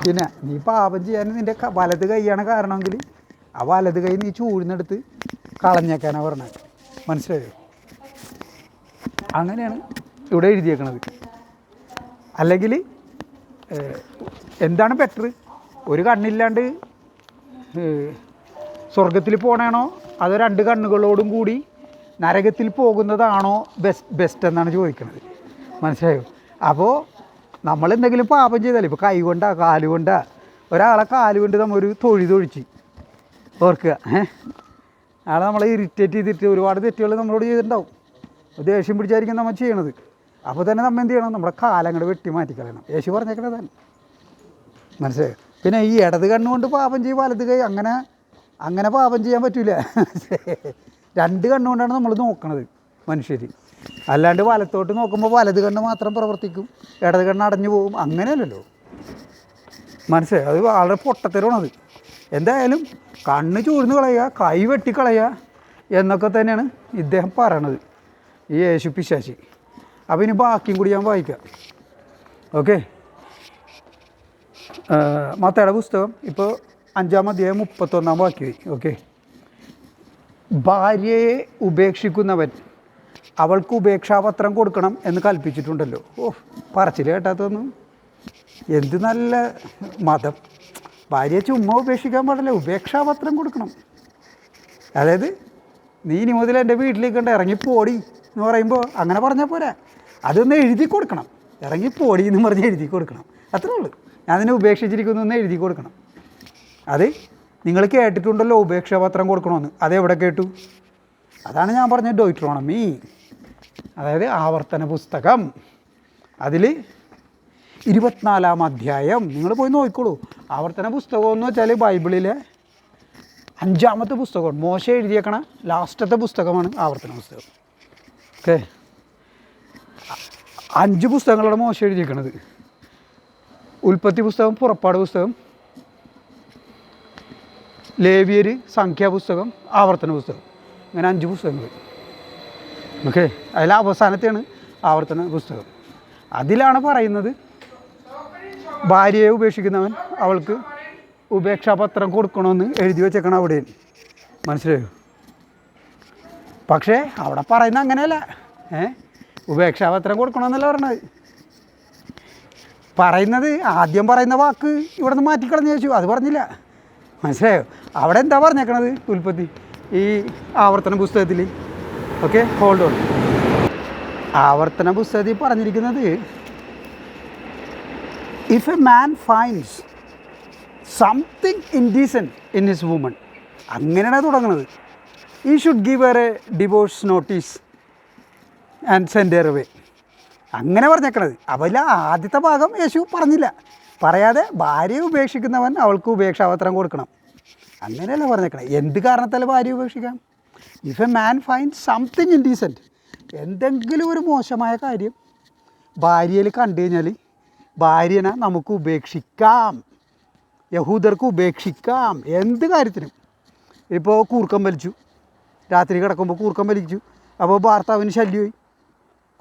പിന്നെ നീ പാപം ചെയ്യാൻ നിൻ്റെ വലത് കൈയാണ് കാരണമെങ്കിൽ ആ വലത് കൈ നീ ചൂഴ്ന്നെടുത്ത് കളഞ്ഞേക്കാനാണ് പറഞ്ഞത്. മനസ്സിലായോ? അങ്ങനെയാണ് ഇവിടെ എഴുതിയേക്കണത്. അല്ലെങ്കിൽ എന്താണ് ബെറ്റർ, ഒരു കണ്ണില്ലാണ്ട് സ്വർഗത്തിൽ പോകണേണോ അതോ 2 കണ്ണുകളോടും കൂടി നരകത്തിൽ പോകുന്നതാണോ ബെസ്റ്റ് എന്നാണ് ചോദിക്കുന്നത്. മനസ്സിലായോ? അപ്പോൾ നമ്മളെന്തെങ്കിലും പാപം ചെയ്താൽ, ഇപ്പോൾ കൈ കൊണ്ടാ കാലുകൊണ്ടാ, ഒരാളെ കാലുകൊണ്ട് നമ്മൾ ഒരു തൊഴിതൊഴിച്ച് ഓർക്കുക, ആളെ നമ്മളെ ഇറിറ്റേറ്റ് ചെയ്തിട്ട് ഒരുപാട് തെറ്റുകൾ നമ്മളോട് ചെയ്തിട്ടുണ്ടാവും. ദേഷ്യം പിടിച്ചായിരിക്കും നമ്മൾ ചെയ്യണത്. അപ്പോൾ തന്നെ നമ്മൾ എന്ത് ചെയ്യണം, നമ്മുടെ കാലങ്ങോട്ട് വെട്ടി മാറ്റിക്കളയണം. യേശു പറഞ്ഞേക്കണത് തന്നെ. മനസ്സിലായോ? പിന്നെ ഈ ഇടത് കണ്ണുകൊണ്ട് പാപം ചെയ്യും, വലത് കൈ അങ്ങനെ പാപം ചെയ്യാൻ പറ്റില്ല. 2 കണ്ണുകൊണ്ടാണ് നമ്മൾ നോക്കണത് മനുഷ്യർ. അല്ലാണ്ട് വലത്തോട്ട് നോക്കുമ്പോൾ വലത് കണ്ണ് മാത്രം പ്രവർത്തിക്കും, ഇടത് കണ്ണ് അടഞ്ഞു പോകും. അങ്ങനെയല്ലല്ലോ. മനസ്സിലായി? അത് വളരെ പൊട്ടത്തരമാണത്. എന്തായാലും കണ്ണ് ചൂഴ്ന്ന് കളയുക, കൈ വെട്ടിക്കളയുക എന്നൊക്കെ തന്നെയാണ് ഇദ്ദേഹം പറയണത്, ഈ യേശു പിശാചി. അപ്പോൾ ഇനി ബാക്കിയും കൂടി ഞാൻ വായിക്കാം. ഓക്കെ, മത്തായിയുടെ പുസ്തകം ഇപ്പോൾ 5-ാം അധ്യായം 31-ാം വാക്യമായി. ഓക്കെ, ഭാര്യയെ ഉപേക്ഷിക്കുന്നവൻ അവൾക്ക് ഉപേക്ഷാപത്രം കൊടുക്കണം എന്ന് കൽപ്പിച്ചിട്ടുണ്ടല്ലോ. പറച്ചിൽ കേട്ടാത്തൊന്നും എന്ത് നല്ല മതം. ഭാര്യയെ ചുമ്മാ ഉപേക്ഷിക്കാൻ പാടില്ല, ഉപേക്ഷാപത്രം കൊടുക്കണം. അതായത് നീ ഇനി മുതൽ എൻ്റെ വീട്ടിലേക്ക് കൊണ്ട് ഇറങ്ങിപ്പോടി എന്ന് പറയുമ്പോൾ അങ്ങനെ പറഞ്ഞാൽ പോരാ, അതൊന്ന് എഴുതി കൊടുക്കണം. ഇറങ്ങിപ്പോടി എന്ന് പറഞ്ഞ് എഴുതി കൊടുക്കണം. അത്രേ ഉള്ളൂ. ഞാൻ അതിനെ ഉപേക്ഷിച്ചിരിക്കുന്നു എന്ന് എഴുതി കൊടുക്കണം. അത് നിങ്ങൾ കേട്ടിട്ടുണ്ടല്ലോ ഉപേക്ഷാപത്രം കൊടുക്കണമെന്ന്. അതെവിടെ കേട്ടു? അതാണ് ഞാൻ പറഞ്ഞ ഡോയിട്രോണമി, അതായത് ആവർത്തന പുസ്തകം. അതിൽ 24-ാം അധ്യായം നിങ്ങൾ പോയി നോക്കിക്കോളൂ. ആവർത്തന പുസ്തകം എന്ന് വെച്ചാൽ ബൈബിളിലെ 5-ാമത്തെ പുസ്തകമാണ്. മോശ എഴുതിയേക്കണ ലാസ്റ്റത്തെ പുസ്തകമാണ് ആവർത്തന പുസ്തകം. ഓക്കെ, 5 പുസ്തകങ്ങളാണ് മോശ എഴുതിയേക്കണത്. ഉൽപ്പത്തി പുസ്തകം, പുറപ്പാട് പുസ്തകം, ലേവ്യർ, സംഖ്യാപുസ്തകം, ആവർത്തന പുസ്തകം. അങ്ങനെ 5 പുസ്തകങ്ങൾ. ഓക്കെ, അതിൽ അവസാനത്തെയാണ് ആവർത്തന പുസ്തകം. അതിലാണ് പറയുന്നത് ഭാര്യയെ ഉപേക്ഷിക്കുന്നവൻ അവൾക്ക് ഉപേക്ഷാപത്രം കൊടുക്കണമെന്ന് എഴുതി വെച്ചേക്കണം അവിടെ. മനസ്സിലായോ? പക്ഷേ അവിടെ പറയുന്ന അങ്ങനെയല്ല. ഉപേക്ഷാപത്രം കൊടുക്കണമെന്നല്ല പറഞ്ഞത്. പറയുന്നത് ആദ്യം പറയുന്ന വാക്ക് ഇവിടെ നിന്ന് മാറ്റിക്കളഞ്ഞു ചോദിച്ചു, അത് പറഞ്ഞില്ല. മനസ്സിലായോ? അവിടെ എന്താ പറഞ്ഞേക്കണത്? ഉൽപ്പത്തി ഈ ആവർത്തന പുസ്തകത്തിൽ. Okay, hold on. ആവർത്തന പുസ്തകത്തിൽ പറഞ്ഞിരിക്കുന്നത്, if a man finds something indecent in his woman, അങ്ങനെയാണ് തുടങ്ങുന്നത്. He should give a divorce notice and send her away, അങ്ങനെ പറഞ്ഞേക്കണത്. അപ്പോൾ ഇല്ല, ആദ്യത്തെ ഭാഗം യേശു പറഞ്ഞില്ല. പറയാതെ ഭാര്യയെ ഉപേക്ഷിക്കുന്നവൻ അവൾക്ക് ഉപേക്ഷാപത്രം കൊടുക്കണം, അങ്ങനെയല്ല പറഞ്ഞേക്കണേ. എന്ത് കാരണത്താൽ ഭാര്യ ഉപേക്ഷിക്കാം? If a man find something indecent, എന്തെങ്കിലും ഒരു മോശമായ കാര്യം ഭാര്യയിൽ കണ്ടു കഴിഞ്ഞാൽ ഭാര്യനെ നമുക്ക് ഉപേക്ഷിക്കാം, യഹൂദർക്ക് ഉപേക്ഷിക്കാം എന്ത് കാര്യത്തിനും. ഇപ്പോൾ കൂർക്കം വലിച്ചു, രാത്രി കിടക്കുമ്പോൾ കൂർക്കം വലിച്ചു, അപ്പോൾ ഭർത്താവിന് ശല്യമായി.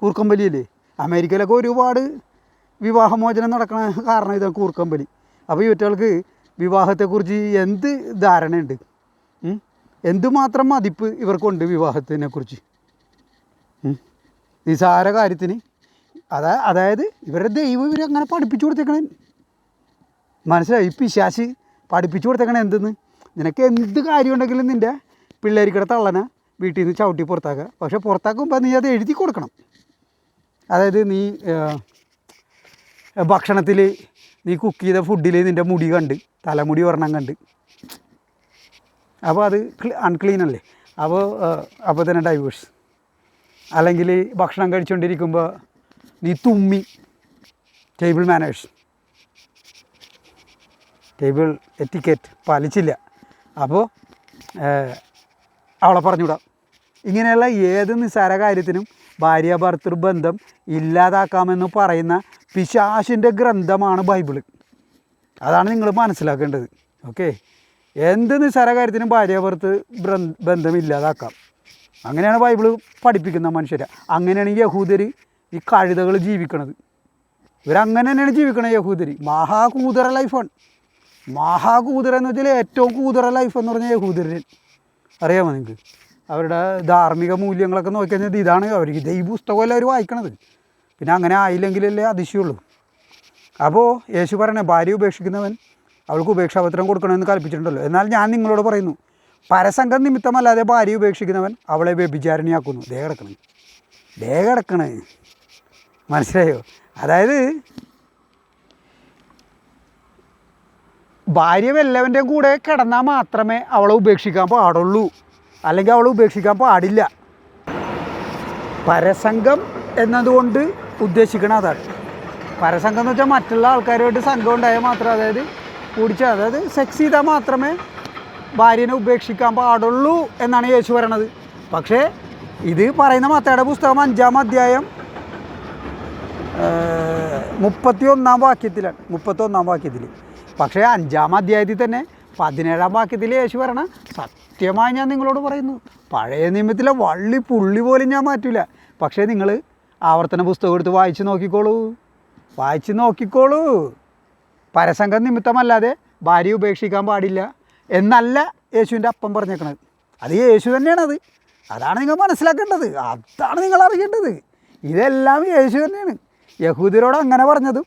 കൂർക്കം വലിയല്ലേ? അമേരിക്കയിലൊക്കെ ഒരുപാട് വിവാഹമോചനം നടക്കണ കാരണം ഇതാണ്, കൂർക്കം വലി. അപ്പോൾ ഇവറ്റകൾക്ക് വിവാഹത്തെക്കുറിച്ച് എന്ത് ധാരണയുണ്ട്, എന്തുമാത്രം മതിപ്പ് ഇവർക്കുണ്ട് വിവാഹത്തിനെക്കുറിച്ച്. നിസാര കാര്യത്തിന് അതായത് ഇവരുടെ ദൈവം ഇവരങ്ങനെ പഠിപ്പിച്ചു കൊടുത്തേക്കണേ. മനസ്സിലായി? ഈ പിശാച് പഠിപ്പിച്ചു കൊടുത്തേക്കണേ എന്തെന്ന്. നിനക്ക് എന്ത് കാര്യം ഉണ്ടെങ്കിലും നിൻ്റെ പിള്ളേർക്കിടെ തള്ളനെ വീട്ടിൽ നിന്ന് ചവിട്ടി പുറത്താക്കുക. പക്ഷേ പുറത്താക്കുമ്പോൾ നീ അത് എഴുതി കൊടുക്കണം. അതായത് നീ ഭക്ഷണത്തിൽ നീ കുക്ക് ചെയ്ത ഫുഡിൽ നിൻ്റെ മുടി കണ്ട്, തലമുടി ഒരെണ്ണം കണ്ട്, അപ്പോൾ അത് അൺക്ലീൻ അല്ലേ, അപ്പോൾ തന്നെ ഡൈവേഴ്സ്. അല്ലെങ്കിൽ ഭക്ഷണം കഴിച്ചുകൊണ്ടിരിക്കുമ്പോൾ നീ തുമ്മി, ടേബിൾ മാനേഴ്സ്, ടേബിൾ എറ്റിക്കറ്റ് പാലിച്ചില്ല, അപ്പോൾ അവളെ പറഞ്ഞുവിടാം. ഇങ്ങനെയുള്ള ഏത് നിസ്സാര കാര്യത്തിനും ഭാര്യ ഭർത്തൃ ബന്ധം ഇല്ലാതാക്കാമെന്ന് പറയുന്ന പിശാചിൻ്റെ ഗ്രന്ഥമാണ് ബൈബിള്. അതാണ് നിങ്ങൾ മനസ്സിലാക്കേണ്ടത്. ഓക്കെ, എന്ത് നിസ്സാര കാര്യത്തിനും ഭാര്യ ഭർത്തൃ ബന്ധം ഇല്ലാതാക്കാം. അങ്ങനെയാണ് ബൈബിള് പഠിപ്പിക്കുന്ന മനുഷ്യരെ. അങ്ങനെയാണ് ഈ യഹൂദർ, ഈ കഴുതകൾ ജീവിക്കണത്. ഇവരങ്ങനെ തന്നെയാണ് ജീവിക്കണത് യഹൂദർ. മഹാകൂതറ ലൈഫാണ്. മഹാകൂതറ എന്ന് വെച്ചാൽ ഏറ്റവും കൂതറ ലൈഫ് എന്ന് പറഞ്ഞാൽ യഹൂദര്. അറിയാമോ നിങ്ങൾക്ക്? അവരുടെ ധാർമ്മിക മൂല്യങ്ങളൊക്കെ നോക്കിക്കഴിഞ്ഞാൽ ഇതാണ്. അവർക്ക് ദൈവ പുസ്തകമല്ല അവർ വായിക്കണത്. പിന്നെ അങ്ങനെ ആയില്ലെങ്കിലല്ലേ അതിശയമുള്ളൂ. അപ്പോൾ യേശു പറയണേ, ഭാര്യ ഉപേക്ഷിക്കുന്നവൻ അവൾക്ക് ഉപേക്ഷാപത്രം കൊടുക്കണമെന്ന് കൽപ്പിച്ചിട്ടുണ്ടല്ലോ. എന്നാൽ ഞാൻ നിങ്ങളോട് പറയുന്നു, പരസംഗം നിമിത്തമല്ലാതെ ഭാര്യ ഉപേക്ഷിക്കുന്നവൻ അവളെ വ്യഭിചാരിണിയാക്കുന്നു. ദേ കിടക്കണേ. മനസ്സിലായോ? അതായത് ഭാര്യ വല്ലവൻ്റെയും കൂടെ കിടന്നാൽ മാത്രമേ അവളെ ഉപേക്ഷിക്കാൻ പാടുള്ളൂ, അല്ലെങ്കിൽ അവളെ ഉപേക്ഷിക്കാൻ പാടില്ല. പരസംഗം എന്നതുകൊണ്ട് ഉദ്ദേശിക്കണം അതാണ്. പരസംഗം എന്ന് വെച്ചാൽ മറ്റുള്ള ആൾക്കാരുമായിട്ട് സംഘം ഉണ്ടായാൽ മാത്രം, അതായത് സെക്സ് ചെയ്താൽ മാത്രമേ ഭാര്യനെ ഉപേക്ഷിക്കാൻ പാടുള്ളൂ എന്നാണ് യേശു പറയണത്. പക്ഷേ ഇത് പറയുന്ന മത്തായിയുടെ പുസ്തകം 5-ാം അധ്യായം 31-ാം വാക്യത്തിലാണ്. 31-ാം വാക്യത്തിൽ. പക്ഷേ 5-ാം അധ്യായത്തിൽ തന്നെ 17-ാം വാക്യത്തിൽ യേശു പറയണ, സത്യമായി ഞാൻ നിങ്ങളോട് പറയുന്നു, പഴയ നിയമത്തിലെ വള്ളി പുള്ളി പോലും ഞാൻ മാറ്റില്ല. പക്ഷേ നിങ്ങൾ ആവർത്തന പുസ്തകം എടുത്ത് വായിച്ച് നോക്കിക്കോളൂ. പരസംഗം നിമിത്തമല്ലാതെ ഭാര്യ ഉപേക്ഷിക്കാൻ പാടില്ല എന്നല്ല യേശുവിൻ്റെ അപ്പം പറഞ്ഞേക്കണത്. അത് യേശു തന്നെയാണത്. അതാണ് നിങ്ങൾ മനസ്സിലാക്കേണ്ടത്. അതാണ് നിങ്ങൾ അറിയേണ്ടത്. ഇതെല്ലാം യേശു തന്നെയാണ്. യഹൂദരോട് അങ്ങനെ പറഞ്ഞതും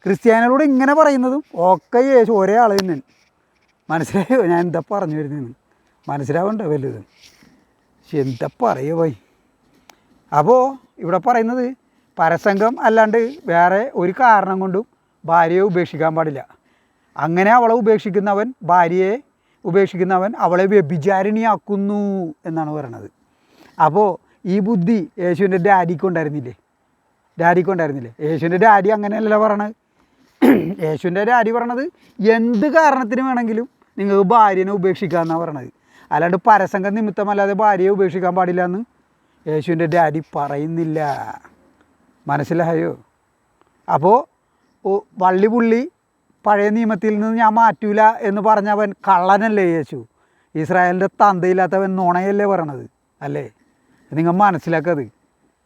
ക്രിസ്ത്യാനികളോട് ഇങ്ങനെ പറയുന്നതും ഒക്കെ യേശു ഒരേ ആൾ തന്നെയാണ്. മനസ്സിലായോ ഞാൻ എന്താ പറഞ്ഞു വരുന്നതെന്ന്? മനസ്സിലാവണ്ടോ വലുത്? പക്ഷെ എന്താ പറയുക പോയി. അപ്പോൾ ഇവിടെ പറയുന്നത് പരസംഗം അല്ലാണ്ട് വേറെ ഒരു കാരണം കൊണ്ടും ഭാര്യയെ ഉപേക്ഷിക്കാൻ പാടില്ല. അങ്ങനെ അവളെ ഉപേക്ഷിക്കുന്നവൻ അവളെ വ്യഭിചാരിണിയാക്കുന്നു എന്നാണ് പറയണത്. അപ്പോൾ ഈ ബുദ്ധി യേശുവിൻ്റെ ഡാഡിക്കുണ്ടായിരുന്നില്ലേ? യേശുവിൻ്റെ ഡാഡി അങ്ങനെയല്ല പറയണത്. യേശുവിൻ്റെ ഡാഡി പറയണത് എന്ത് കാരണത്തിന് വേണമെങ്കിലും നിങ്ങൾക്ക് ഭാര്യനെ ഉപേക്ഷിക്കാമെന്നാണ് പറയണത്. അല്ലാണ്ട് പരസംഗം നിമിത്തമല്ലാതെ ഭാര്യയെ ഉപേക്ഷിക്കാൻ പാടില്ല എന്ന് യേശുവിൻ്റെ ഡാഡി പറയുന്നില്ല. മനസ്സിലായോ? അപ്പോൾ വള്ളി പുള്ളി പഴയ നിയമത്തിൽ നിന്ന് ഞാൻ മാറ്റൂല എന്ന് പറഞ്ഞവൻ കള്ളനല്ലേ യേശു? ഇസ്രായേലിൻ്റെ തന്തയില്ലാത്തവൻ നുണയല്ലേ പറയണത്? അല്ലേ? നിങ്ങൾ മനസ്സിലാക്കത്.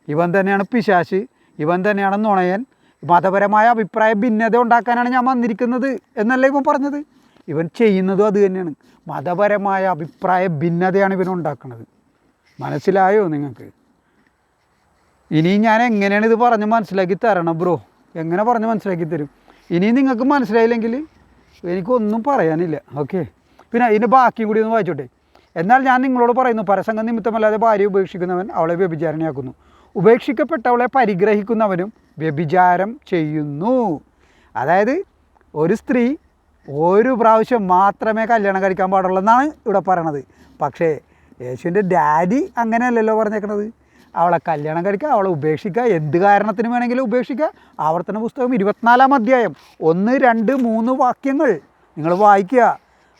ഇവൻ തന്നെയാണ് പിശാച്, ഇവൻ തന്നെയാണ് നുണയൻ. മതപരമായ അഭിപ്രായ ഭിന്നത ഉണ്ടാക്കാനാണ് ഞാൻ വന്നിരിക്കുന്നത് എന്നല്ലേ ഇവൻ പറഞ്ഞത്? ഇവൻ ചെയ്യുന്നതും അത് തന്നെയാണ്. മതപരമായ അഭിപ്രായ ഭിന്നതയാണ് ഇവൻ ഉണ്ടാക്കുന്നത്. മനസ്സിലായോ നിങ്ങൾക്ക്? ഇനി ഞാൻ എങ്ങനെയാണ് ഇത് പറഞ്ഞ് മനസ്സിലാക്കി തരണം ബ്രോ? എങ്ങനെ പറഞ്ഞ് മനസ്സിലാക്കി തരും? ഇനി നിങ്ങൾക്ക് മനസ്സിലായില്ലെങ്കിൽ എനിക്കൊന്നും പറയാനില്ല. ഓക്കെ, പിന്നെ ഇതിൻ്റെ ബാക്കിയും കൂടി ഒന്ന് വായിച്ചോട്ടെ. എന്നാൽ ഞാൻ നിങ്ങളോട് പറയുന്നു, പരസംഗം നിമിത്തമല്ലാതെ ഭാര്യ ഉപേക്ഷിക്കുന്നവൻ അവളെ വ്യഭിചാരിണിയാക്കുന്നു. ഉപേക്ഷിക്കപ്പെട്ടവളെ പരിഗ്രഹിക്കുന്നവനും വ്യഭിചാരം ചെയ്യുന്നു. അതായത് ഒരു സ്ത്രീ ഒരു പ്രാവശ്യം മാത്രമേ കല്യാണം കഴിക്കാൻ പാടുള്ളൂ എന്നാണ് ഇവിടെ പറയണത്. പക്ഷേ യേശുവിൻ്റെ ഡാഡി അങ്ങനെയല്ലല്ലോ പറഞ്ഞേക്കണത്. അവളെ കല്യാണം കഴിക്കുക, അവളെ ഉപേക്ഷിക്കുക, എന്ത് കാരണത്തിന് വേണമെങ്കിലും ഉപേക്ഷിക്കുക. ആവർത്തന പുസ്തകം 24-ാം അധ്യായം 1, 2, 3 വാക്യങ്ങൾ നിങ്ങൾ വായിക്കുക.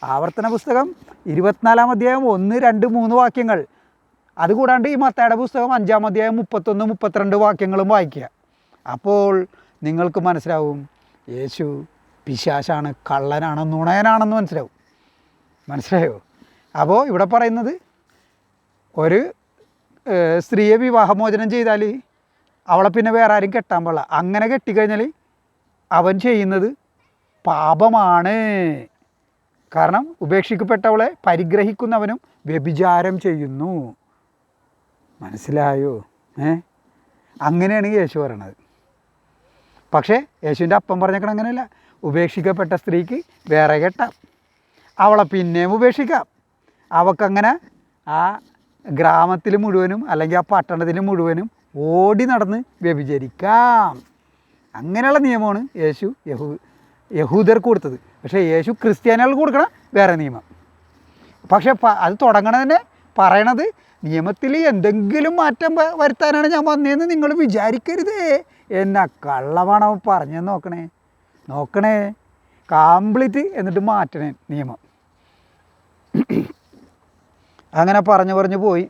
ആവർത്തന പുസ്തകം 24-ാം അധ്യായം 1, 2, 3 വാക്യങ്ങൾ. അതുകൂടാണ്ട് ഈ മത്തായിയുടെ പുസ്തകം 5-ാം അധ്യായം 31, 32 വാക്യങ്ങളും വായിക്കുക. അപ്പോൾ നിങ്ങൾക്ക് മനസ്സിലാവും യേശു പിശാചാണ്, കള്ളനാണ്, നുണയനാണെന്ന് മനസ്സിലായോ? അപ്പോൾ ഇവിടെ പറയുന്നത് ഒരു സ്ത്രീയെ വിവാഹമോചനം ചെയ്താൽ അവളെ പിന്നെ വേറെ ആരും കെട്ടാൻ പാടില്ല. അങ്ങനെ കെട്ടിക്കഴിഞ്ഞാൽ അവൻ ചെയ്യുന്നത് പാപമാണ്. കാരണം ഉപേക്ഷിക്കപ്പെട്ടവളെ പരിഗ്രഹിക്കുന്നവനും വ്യഭിചാരം ചെയ്യുന്നു. മനസ്സിലായോ? അങ്ങനെയാണ് യേശു പറയണത്. പക്ഷേ യേശുവിൻ്റെ അപ്പം പറഞ്ഞേക്കണം അങ്ങനെയല്ല. ഉപേക്ഷിക്കപ്പെട്ട സ്ത്രീക്ക് വേറെ കെട്ടാം, അവളെ പിന്നെയും ഉപേക്ഷിക്കാം. അവക്കങ്ങനെ ആ ഗ്രാമത്തിൽ മുഴുവനും അല്ലെങ്കിൽ ആ പട്ടണത്തിൽ മുഴുവനും ഓടി നടന്ന് വ്യഭിചരിക്കാം. അങ്ങനെയുള്ള നിയമമാണ് യേശു യഹൂദർക്ക് കൊടുത്തത്. പക്ഷേ യേശു ക്രിസ്ത്യാനികൾക്ക് കൊടുക്കണം വേറെ നിയമം. പക്ഷേ അത് തുടങ്ങണതിനെ പറയണത് നിയമത്തിൽ എന്തെങ്കിലും മാറ്റം വരുത്താനാണ് ഞാൻ വന്നതെന്ന് നിങ്ങൾ വിചാരിക്കരുതേ. എന്നാ കള്ളമാണ് അവൻ പറഞ്ഞെന്ന് നോക്കണേ കംപ്ലീറ്റ്. എന്നിട്ട് മാറ്റണേ നിയമം. അങ്ങനെ പറഞ്ഞു പോയി.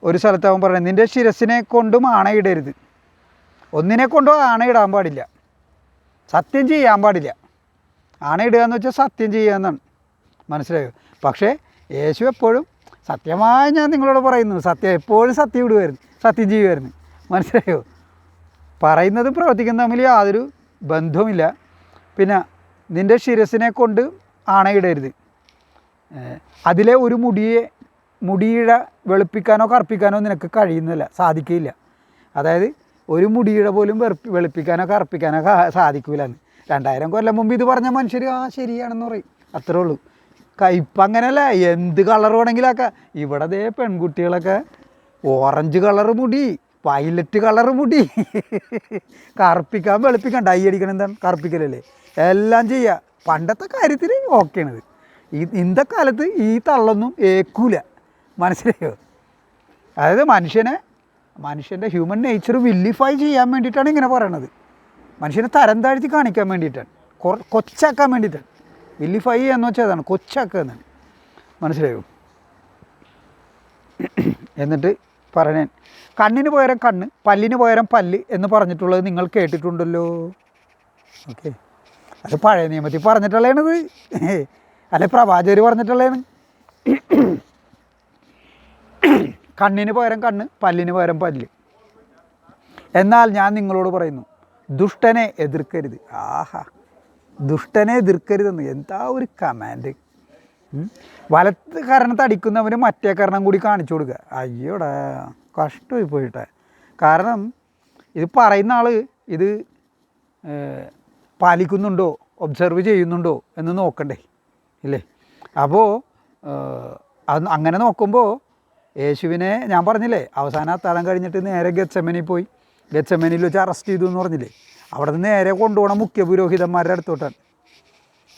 ഒരു സ്ഥലത്ത് അവൻ പറയണേ, നിൻ്റെ ശിരസിനെ കൊണ്ടും ആണയിടരുത്. ഒന്നിനെ കൊണ്ടും ആണയിടാൻ പാടില്ല, സത്യം ചെയ്യാൻ പാടില്ല. ആണയിടുക എന്ന് വെച്ചാൽ സത്യം ചെയ്യുക എന്നാണ്. മനസ്സിലായോ? പക്ഷേ യേശു എപ്പോഴും സത്യമായി ഞാൻ നിങ്ങളോട് പറയുന്നു, എപ്പോഴും സത്യം ഇടുമായിരുന്നു, സത്യം ചെയ്യുമായിരുന്നു. മനസ്സിലായോ? പറയുന്നതും പ്രവർത്തിക്കുന്നതും തമ്മിൽ യാതൊരു ബന്ധവുമില്ല. പിന്നെ നിൻ്റെ ശിരസിനെ കൊണ്ട് ആണയിടരുത്. അതിലെ ഒരു മുടിയിഴ വെളുപ്പിക്കാനോ കറുപ്പിക്കാനോ നിനക്ക് കഴിയുന്നില്ല, സാധിക്കില്ല. അതായത് ഒരു മുടിയിഴ പോലും വെളുപ്പിക്കാനോ കറുപ്പിക്കാനോ സാധിക്കില്ല എന്ന് 2000 കൊല്ലം മുമ്പ് ഇത് പറഞ്ഞ മനുഷ്യർ ശരിയാണെന്ന് പറയും. അത്രേ ഉള്ളൂ. ഇപ്പം അങ്ങനെയല്ല, എന്ത് കളർ വേണമെങ്കിലൊക്കെ. ഇവിടെ ദേ പെൺകുട്ടികളൊക്കെ ഓറഞ്ച് കളർ മുടി, വയലറ്റ് കളർ മുടി, കറുപ്പിക്കാൻ വെളുപ്പിക്കാൻ ഡൈ അടിക്കണം. എന്താണ് കറുപ്പിക്കലല്ലേ? എല്ലാം ചെയ്യുക. പണ്ടത്തെ കാര്യത്തിൽ ഓക്കെയാണിത്. ഇന്നത്തെ കാലത്ത് ഈ തള്ളൊന്നും ഏക്കൂല. മനസ്സിലായോ? അതായത് മനുഷ്യൻ്റെ ഹ്യൂമൻ നേച്ചർ വില്ലിഫൈ ചെയ്യാൻ വേണ്ടിയിട്ടാണ് ഇങ്ങനെ പറയണത്. മനുഷ്യനെ തരം താഴ്ത്തി കാണിക്കാൻ വേണ്ടിയിട്ടാണ്, കൊച്ചാക്കാൻ വേണ്ടിയിട്ടാണ്. വില്ലിഫൈ എന്ന് വെച്ചാൽ അതാണ്, കൊച്ചാക്കുക എന്നാണ്. മനസ്സിലായോ? എന്നിട്ട് പറയണേ, കണ്ണിന് പകരം കണ്ണ്, പല്ലിന് പകരം പല്ല് എന്ന് പറഞ്ഞിട്ടുള്ളത് നിങ്ങൾ കേട്ടിട്ടുണ്ടല്ലോ. ഓക്കെ, അത് പഴയ നിയമത്തിൽ പറഞ്ഞിട്ടുള്ളതാണിത്, അല്ലെ പ്രവാചകർ പറഞ്ഞിട്ടുള്ളതാണ്. കണ്ണിന് പകരം കണ്ണ്, പല്ലിന് പകരം പല്ല്. എന്നാൽ ഞാൻ നിങ്ങളോട് പറയുന്നു, ദുഷ്ടനെ എതിർക്കരുത്. ആഹാ, ദുഷ്ടനെ എതിർക്കരുതെന്ന് എന്താ ഒരു കമാൻഡ്. വലത്ത് കരണത്ത് അടിക്കുന്നവന് മറ്റേ കരണം കൂടി കാണിച്ചു കൊടുക്കുക. അയ്യോടാ, കഷ്ടമായി പോയിട്ടെ. കാരണം ഇത് പറയുന്ന ആൾ ഇത് പാലിക്കുന്നുണ്ടോ, ഒബ്സർവ് ചെയ്യുന്നുണ്ടോ എന്ന് നോക്കണ്ടേ, ഇല്ലേ? അപ്പോൾ അങ്ങനെ നോക്കുമ്പോൾ യേശുവിനെ ഞാൻ പറഞ്ഞില്ലേ, അവസാന അത്താഴം കഴിഞ്ഞിട്ട് നേരെ ഗെത്സമനിൽ പോയി. ഗെത്സമനിൽ വെച്ച് അറസ്റ്റ് ചെയ്തു എന്ന് പറഞ്ഞില്ലേ? അവിടെ നിന്ന് നേരെ കൊണ്ടുപോകണം മുഖ്യ പുരോഹിതന്മാരുടെ അടുത്തോട്ടാണ്.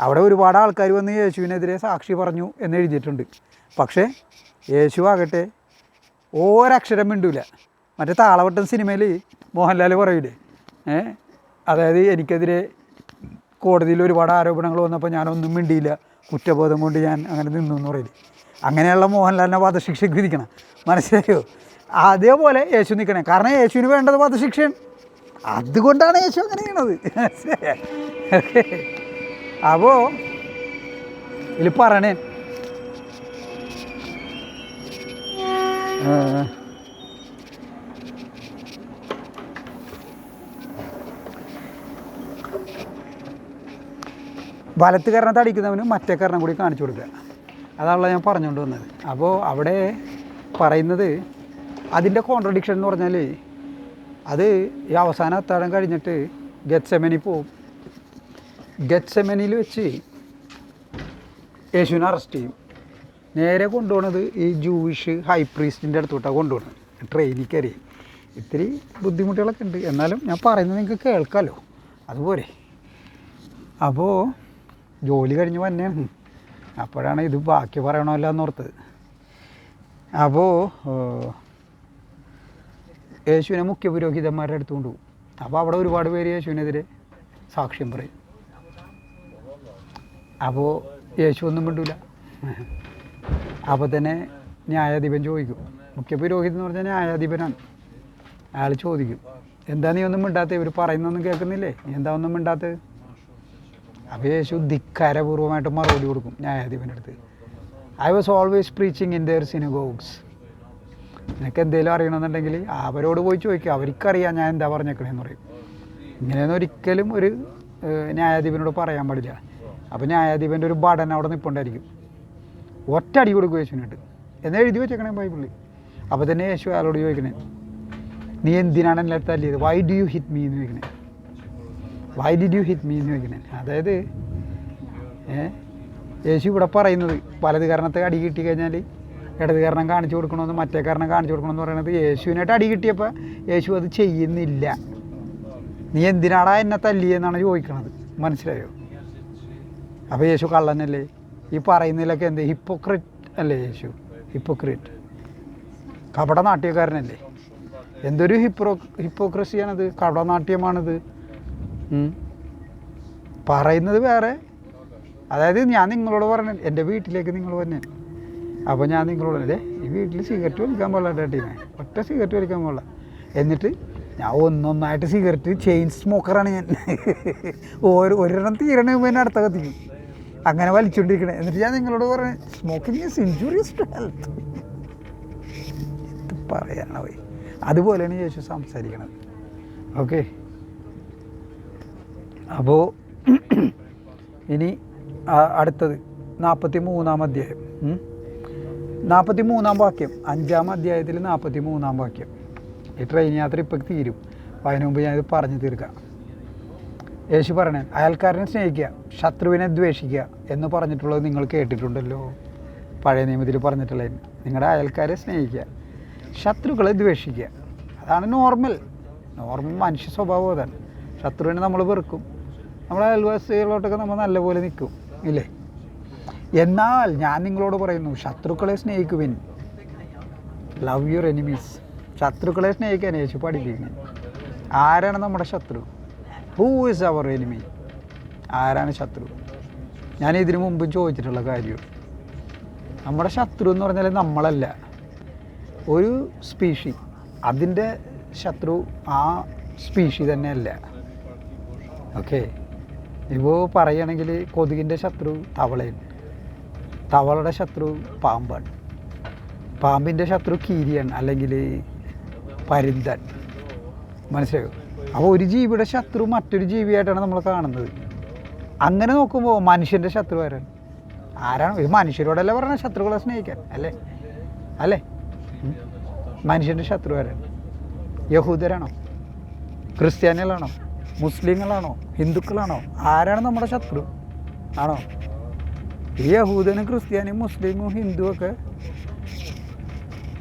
അവിടെ ഒരുപാട് ആൾക്കാർ വന്ന് യേശുവിനെതിരെ സാക്ഷി പറഞ്ഞു എന്ന് എഴുതിയിട്ടുണ്ട്. പക്ഷേ യേശു ആകട്ടെ ഒരക്ഷരം മിണ്ടൂല. മറ്റേ താളവട്ടം സിനിമയിൽ മോഹൻലാൽ പറയൂലേ, അതായത് എനിക്കെതിരെ കോടതിയിൽ ഒരുപാട് ആരോപണങ്ങൾ വന്നപ്പോൾ ഞാനൊന്നും മിണ്ടിയില്ല, കുറ്റബോധം കൊണ്ട് ഞാൻ അങ്ങനെ നിന്നു എന്ന് പറയില്ലേ. അങ്ങനെയുള്ള മോഹൻലാലിനെ വധശിക്ഷയ്ക്ക് വിധിക്കണം. മനസ്സിലായോ? അതേപോലെ യേശു നിൽക്കണേ. കാരണം യേശുവിന് വേണ്ടത് വധശിക്ഷയാണ്. അതുകൊണ്ടാണ് യേശു അങ്ങനെ ചെയ്യണത്. അപ്പോൾ ഇതിൽ പറയണേ, വലത്ത് കരണത്ത് അടിക്കുന്നവന് മറ്റേ കരണം കൂടി കാണിച്ചു കൊടുക്കുക. അതാണല്ലോ ഞാൻ പറഞ്ഞുകൊണ്ട് വന്നത്. അപ്പോൾ അവിടെ പറയുന്നത് അതിൻ്റെ കോൺട്രഡിക്ഷൻ എന്ന് പറഞ്ഞാൽ, അത് ഈ അവസാന അത്താഴം കഴിഞ്ഞിട്ട് ഗെത്സമനി പോവും. ഗെത്സമനിയിൽ വെച്ച് യേശുവിനെ അറസ്റ്റ് ചെയ്യും. നേരെ കൊണ്ടുപോകണത് ഈ ജൂയിഷ് ഹൈ പ്രീസ്റ്റിൻ്റെ അടുത്തോട്ടാണ് കൊണ്ടുപോകണത്. ട്രെയിനിൽ കയറി ഇത്തിരി ബുദ്ധിമുട്ടുകളൊക്കെ ഉണ്ട്, എന്നാലും ഞാൻ പറയുന്നത് നിങ്ങൾക്ക് കേൾക്കാമല്ലോ, അതുപോലെ. അപ്പോൾ ജോലി കഴിഞ്ഞ് വന്നെയാണ്, അപ്പോഴാണ് ഇത് ബാക്കി പറയണമല്ലോ എന്നോർത്തത്. അപ്പോൾ യേശുവിനെ മുഖ്യ പുരോഹിതന്മാരുടെ അടുത്ത് കൊണ്ടുപോകും. അപ്പോൾ അവിടെ ഒരുപാട് പേര് യേശുവിനെതിരെ സാക്ഷ്യം പറയും. അപ്പോൾ യേശു ഒന്നും മിണ്ടൂല. അപ്പോൾ തന്നെ ന്യായാധിപൻ ചോദിക്കും. മുഖ്യ പുരോഹിതൻ എന്ന് പറഞ്ഞാൽ ന്യായാധിപനാണ്. അയാൾ ചോദിക്കും, എന്താ നീ ഒന്നും മിണ്ടാത്തത്? ഇവർ പറയുന്നൊന്നും കേൾക്കുന്നില്ലേ? നീ എന്താ ഒന്നും മിണ്ടാത്തത്? അപ്പോൾ യേശു ധിക്കാരപൂർവ്വമായിട്ട് മറുപടി കൊടുക്കും ന്യായാധിപൻ്റെ അടുത്ത്. I was always preaching in there synagogues. നിനക്ക് എന്തെങ്കിലും അറിയണമെന്നുണ്ടെങ്കിൽ അവരോട് പോയി ചോദിക്കുക, അവർക്കറിയാം ഞാൻ എന്താ പറഞ്ഞേക്കണേന്ന് പറയും. ഇങ്ങനെയൊന്നും ഒരിക്കലും ഒരു ന്യായാധിപനോട് പറയാൻ പാടില്ല. അപ്പോൾ ന്യായാധിപൻ്റെ ഒരു ഭടൻ അവിടെ നിൽപ്പുണ്ടായിരിക്കും, ഒറ്റ അടി കൊടുക്കും യേശുവിനിട്ട് എന്ന് എഴുതി വെച്ചേക്കണേ ബൈബിളിൽ. അപ്പോൾ തന്നെ യേശു അയാളോട് ചോദിക്കണേ, നീ എന്തിനാണ് എന്നെ തല്ലിയത്? Why do you hit me എന്ന് ചോദിക്കണേ. Why did you hit me എന്ന് ചോദിക്കണേ. അതായത് യേശു ഇവിടെ പറയുന്നത് വലത് കാരണത്തെ അടി കിട്ടിക്കഴിഞ്ഞാൽ ഇടത് കാരണം കാണിച്ചു കൊടുക്കണമെന്ന്, മറ്റേ കാരണം കാണിച്ചു കൊടുക്കണമെന്ന് പറയുന്നത് യേശുവിനായിട്ട് അടി കിട്ടിയപ്പോൾ യേശു അത് ചെയ്യുന്നില്ല. നീ എന്തിനാടാ എന്നെ തല്ലിയെന്നാണ് ചോദിക്കണത്. മനസ്സിലായോ? അപ്പോൾ യേശു കള്ളനല്ലേ? ഈ പറയുന്നതിലൊക്കെ എന്ത് ഹിപ്പോക്രിറ്റ് അല്ലേ യേശു? ഹിപ്പോക്രിറ്റ്, കപടനാട്യക്കാരനല്ലേ? എന്തൊരു ഹിപ്പോക്രസിയാണത്, കപടനാട്യമാണിത്. പറയുന്നത് വേറെ. അതായത് ഞാൻ നിങ്ങളോട് പറഞ്ഞു എൻ്റെ വീട്ടിലേക്ക് നിങ്ങൾ വന്നെ, അപ്പോൾ ഞാൻ നിങ്ങളോട് അല്ലേ ഈ വീട്ടിൽ സിഗരറ്റ് വലിക്കാൻ പാടില്ല ടീമേ, ഒറ്റ സിഗരറ്റ് വലിക്കാൻ പാടില്ല. എന്നിട്ട് ഞാൻ ഒന്നൊന്നായിട്ട് സിഗരറ്റ് ചെയിൻ സ്മോക്കറാണ് ഞാൻ. ഒരെണ്ണം തീരണ മുമ്പ് തന്നെ അടുത്ത കത്തിക്കും, അങ്ങനെ വലിച്ചുകൊണ്ടിരിക്കണേ. എന്നിട്ട് ഞാൻ നിങ്ങളോട് പറഞ്ഞു smoking is injurious to health. ഇത് പറയാനാണ് പോയി. അതുപോലെയാണ് യേശു സംസാരിക്കണത്. ഓക്കെ, അപ്പോൾ ഇനി അടുത്തത് 43-ാം അധ്യായം, 43-ാം വാക്യം, 5-ാം അധ്യായത്തിൽ 43-ാം വാക്യം. ഈ ട്രെയിൻ യാത്ര ഇപ്പം തീരും, അതിനു മുമ്പ് ഞാനിത് പറഞ്ഞു തീർക്കാം. യേശു പറയണേ, അയൽക്കാരനെ സ്നേഹിക്കുക, ശത്രുവിനെ ദ്വേഷിക്കുക എന്ന് പറഞ്ഞിട്ടുള്ളത് നിങ്ങൾ കേട്ടിട്ടുണ്ടല്ലോ. പഴയ നിയമത്തിൽ പറഞ്ഞിട്ടുള്ളത് നിങ്ങളുടെ അയൽക്കാരെ സ്നേഹിക്കുക, ശത്രുക്കളെ ദ്വേഷിക്കുക. അതാണ് നോർമൽ മനുഷ്യ സ്വഭാവം. അതാണ്. ശത്രുവിനെ നമ്മൾ വെറുക്കും, നമ്മളെ അയൽവാസികളോട്ടൊക്കെ നമ്മൾ നല്ലപോലെ നിൽക്കും, ഇല്ലേ? എന്നാൽ ഞാൻ നിങ്ങളോട് പറയുന്നു, ശത്രുക്കളെ സ്നേഹിക്കുവിൻ, ലവ് യുവർ എനിമീസ്. ശത്രുക്കളെ സ്നേഹിക്കാൻ യേശു പഠിപ്പിക്കുന്നത്. ആരാണ് നമ്മുടെ ശത്രു? Who is our enemy? ആരാണ് ശത്രു? ഞാൻ ഇതിനു മുമ്പ് ചോദിച്ചിട്ടുള്ള കാര്യം, നമ്മുടെ ശത്രു എന്ന് പറഞ്ഞാൽ നമ്മളല്ല, ഒരു സ്പീഷി, അതിൻ്റെ ശത്രു ആ സ്പീഷി തന്നെയല്ല. ഓക്കെ, ഇപ്പോൾ പറയുകയാണെങ്കിൽ കൊതുകിൻ്റെ ശത്രു തവളയാണ്, തവളയുടെ ശത്രു പാമ്പാണ്, പാമ്പിൻ്റെ ശത്രു കീരിയാണ് അല്ലെങ്കിൽ പരുന്തൻ. മനസ്സിലായോ? അപ്പോൾ ഒരു ജീവിയുടെ ശത്രു മറ്റൊരു ജീവിയായിട്ടാണ് നമ്മൾ കാണുന്നത്. അങ്ങനെ നോക്കുമ്പോൾ മനുഷ്യൻ്റെ ശത്രു ആരാണ്? ഒരു മനുഷ്യരോടല്ലേ പറഞ്ഞാൽ ശത്രുക്കളെ സ്നേഹിക്കാൻ, അല്ലേ? മനുഷ്യൻ്റെ ശത്രു ആരാണ്? യഹൂദരാണോ? ക്രിസ്ത്യാനികളാണോ? മുസ്ലിങ്ങളാണോ? ഹിന്ദുക്കളാണോ? ആരാണ് നമ്മുടെ ശത്രു? ആണോ? ഈ യഹൂദനും ക്രിസ്ത്യാനിയും മുസ്ലിമും ഹിന്ദുവൊക്കെ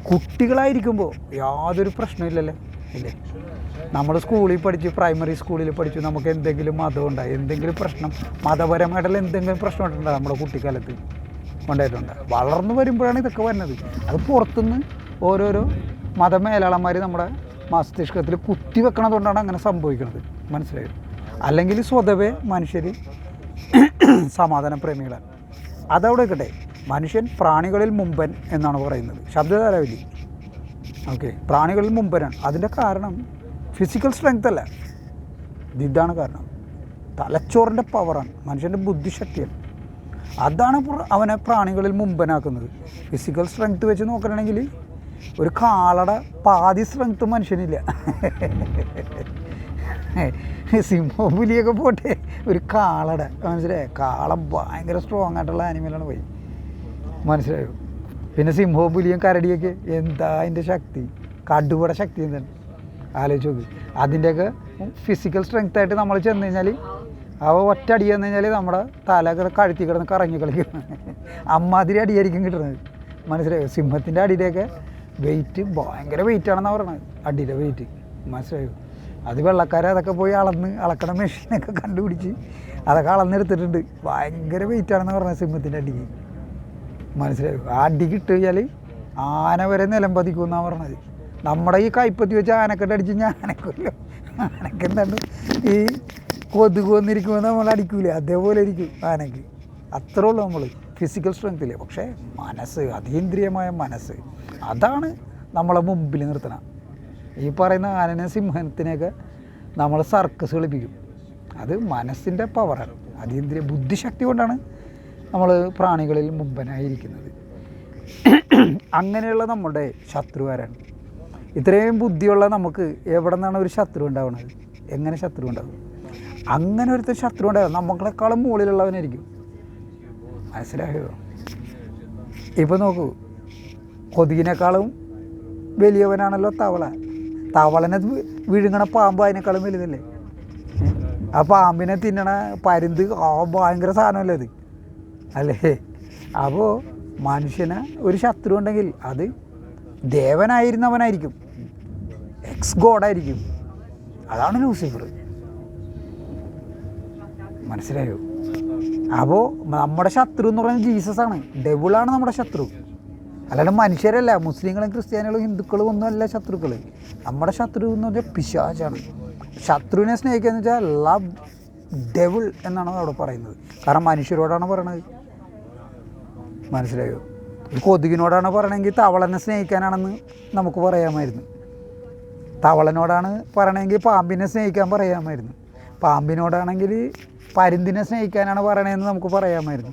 കുട്ടികളായിരിക്കുമ്പോൾ യാതൊരു പ്രശ്നമില്ലല്ലോ, ഇല്ലേ? നമ്മൾ സ്കൂളിൽ പഠിച്ച്, പ്രൈമറി സ്കൂളിൽ പഠിച്ചു, നമുക്ക് എന്തെങ്കിലും മതം ഉണ്ടായി, എന്തെങ്കിലും പ്രശ്നം, മതപരമായിട്ടുള്ള എന്തെങ്കിലും പ്രശ്നം ഉണ്ടായി നമ്മുടെ കുട്ടിക്കാലത്ത് ഉണ്ടായിട്ടുണ്ട്. വളർന്നു വരുമ്പോഴാണ് ഇതൊക്കെ വരുന്നത്. അത് പുറത്തുനിന്ന് ഓരോരോ മതമേലാളന്മാർ നമ്മുടെ മസ്തിഷ്കത്തിൽ കുത്തിവെക്കണതുകൊണ്ടാണ് അങ്ങനെ സംഭവിക്കുന്നത്. മനസ്സിലായോ? അല്ലെങ്കിൽ സ്വതവേ മനുഷ്യർ സമാധാന പ്രേമികളാണ്. അതവിടെ നിൽക്കട്ടെ. മനുഷ്യൻ പ്രാണികളിൽ മുമ്പൻ എന്നാണ് പറയുന്നത്, ശബ്ദധാരാവലി. ഓക്കെ, പ്രാണികളിൽ മുമ്പനാണ്. അതിൻ്റെ കാരണം ഫിസിക്കൽ സ്ട്രെങ്ത് അല്ല, ഇതാണ് കാരണം. തലച്ചോറിൻ്റെ പവറാണ്, മനുഷ്യൻ്റെ ബുദ്ധിശക്തിയാണ്. അതാണ് അവനെ പ്രാണികളിൽ മുമ്പനാക്കുന്നത്. ഫിസിക്കൽ സ്ട്രെങ്ത് വെച്ച് നോക്കണമെങ്കിൽ ഒരു കാളയുടെ പാതി സ്ട്രെങ്ത്ത് മനുഷ്യനില്ല. സിംഹവും പുലിയൊക്കെ പോട്ടെ, ഒരു കാളയുടെ, മനസ്സിലായോ? കാള ഭയങ്കര സ്ട്രോങ് ആയിട്ടുള്ള ആനിമലാണ് പോയി, മനസ്സിലായോ? പിന്നെ സിംഹവും പുലിയും കരടിയൊക്കെ എന്താ അതിൻ്റെ ശക്തി, കടുവട ശക്തി എന്താണ് ആലോചിച്ച് നോക്കി. അതിൻ്റെയൊക്കെ ഫിസിക്കൽ സ്ട്രെങ്ത് ആയിട്ട് നമ്മൾ ചെന്ന് കഴിഞ്ഞാൽ അവ ഒറ്റ അടി ചെന്ന് കഴിഞ്ഞാൽ നമ്മുടെ തല കഴുത്തി കിടന്ന് കറങ്ങി കളിക്കും. അമ്മാതിരി അടിയായിരിക്കും കിട്ടുന്നത്, മനസ്സിലായോ? സിംഹത്തിൻ്റെ അടിയിലൊക്കെ വെയിറ്റ് ഭയങ്കര വെയിറ്റാണെന്നാണ് പറയണത്, അടിയിലെ വെയിറ്റ്. മനസ്സിലായോ? അത് വെള്ളക്കാരെ അതൊക്കെ പോയി അളക്കണ മെഷീനൊക്കെ കണ്ടുപിടിച്ച് അതൊക്കെ അളന്നെടുത്തിട്ടുണ്ട്. ഭയങ്കര വെയിറ്റാണെന്ന് പറഞ്ഞത് സിംഹത്തിൻ്റെ അടിക്ക്. മനസ്സിലായോ? ആ അടി കിട്ടുകയാൽ ആന വരെ നിലം പതിക്കുമെന്നാണ് പറഞ്ഞത്. നമ്മുടെ ഈ കൈപ്പത്തി വെച്ച് ആനക്കെട്ട് അടിച്ച് ഞാൻ ആനക്കുമല്ലോ, ആനക്കെന്താണ് ഈ കൊതുക് വന്നിരിക്കുമെന്ന് നമ്മൾ അടിക്കൂലേ, അതേപോലെ ഇരിക്കും ആനയ്ക്ക്. അത്രേ ഉള്ളൂ നമ്മൾ ഫിസിക്കൽ സ്ട്രെങ്ത്തിൽ. പക്ഷേ മനസ്സ്, അതീന്ദ്രിയമായ മനസ്സ്, അതാണ് നമ്മളെ മുമ്പിൽ നിർത്തണം. ഈ പറയുന്ന ആനനെ സിംഹത്തിനെയൊക്കെ നമ്മൾ സർക്കസ് കളിപ്പിക്കും. അത് മനസ്സിൻ്റെ പവറാണ്, അതീന്ദ്രിയ ബുദ്ധിശക്തി കൊണ്ടാണ് നമ്മൾ പ്രാണികളിൽ മുമ്പനായിരിക്കുന്നത്. അങ്ങനെയുള്ള നമ്മുടെ ശത്രു ആരാണ്? ഇത്രയും ബുദ്ധിയുള്ള നമുക്ക് എവിടെ നിന്നാണ് ഒരു ശത്രു ഉണ്ടാവുന്നത്? എങ്ങനെ ശത്രു ഉണ്ടാകും? അങ്ങനെ ഒരുത്തർ ശത്രു ഉണ്ടാകും നമ്മളെക്കാളും മുകളിലുള്ളവനായിരിക്കും. മനസ്സിലായോ? ഇപ്പോൾ നോക്കൂ, കൊതുകിനേക്കാളും വലിയവനാണല്ലോ തവള. തവളനെ വിഴുങ്ങണ പാമ്പ് അതിനേക്കാളും വലുതല്ലേ? ആ പാമ്പിനെ തിന്നണ പരുന്ത് ഭയങ്കര സാധനമല്ലേ അത്, അല്ലേ? അപ്പോൾ മനുഷ്യന് ഒരു ശത്രു ഉണ്ടെങ്കിൽ അത് ദേവനായിരുന്നവനായിരിക്കും, എക്സ് ഗോഡായിരിക്കും. അതാണ് ലൂസിഫർ. മനസ്സിലായോ? അപ്പോൾ നമ്മുടെ ശത്രു എന്ന് പറയുന്നത് ജീസസാണ്, ഡെവിളാണ് നമ്മുടെ ശത്രു, അല്ലാണ്ട് മനുഷ്യരല്ല. മുസ്ലിങ്ങളും ക്രിസ്ത്യാനികളും ഹിന്ദുക്കളും ഒന്നുമല്ല ശത്രുക്കൾ. നമ്മുടെ ശത്രു എന്ന് പറഞ്ഞാൽ പിശാചാണ്. ശത്രുവിനെ സ്നേഹിക്കുക എന്ന് വെച്ചാൽ ലവ് ഡെവിൾ എന്നാണ് അവിടെ പറയുന്നത്. കാരണം മനുഷ്യരോടാണ് പറയണത്. മനസ്സിലായോ? ഒരു കൊതുകിനോടാണ് പറയണമെങ്കിൽ തവളനെ സ്നേഹിക്കാനാണെന്ന് നമുക്ക് പറയാമായിരുന്നു. തവളനോടാണ് പറയണമെങ്കിൽ പാമ്പിനെ സ്നേഹിക്കാൻ പറയാമായിരുന്നു. പാമ്പിനോടാണെങ്കിൽ പരുന്തിനെ സ്നേഹിക്കാനാണ് പറയണതെന്ന് നമുക്ക് പറയാമായിരുന്നു.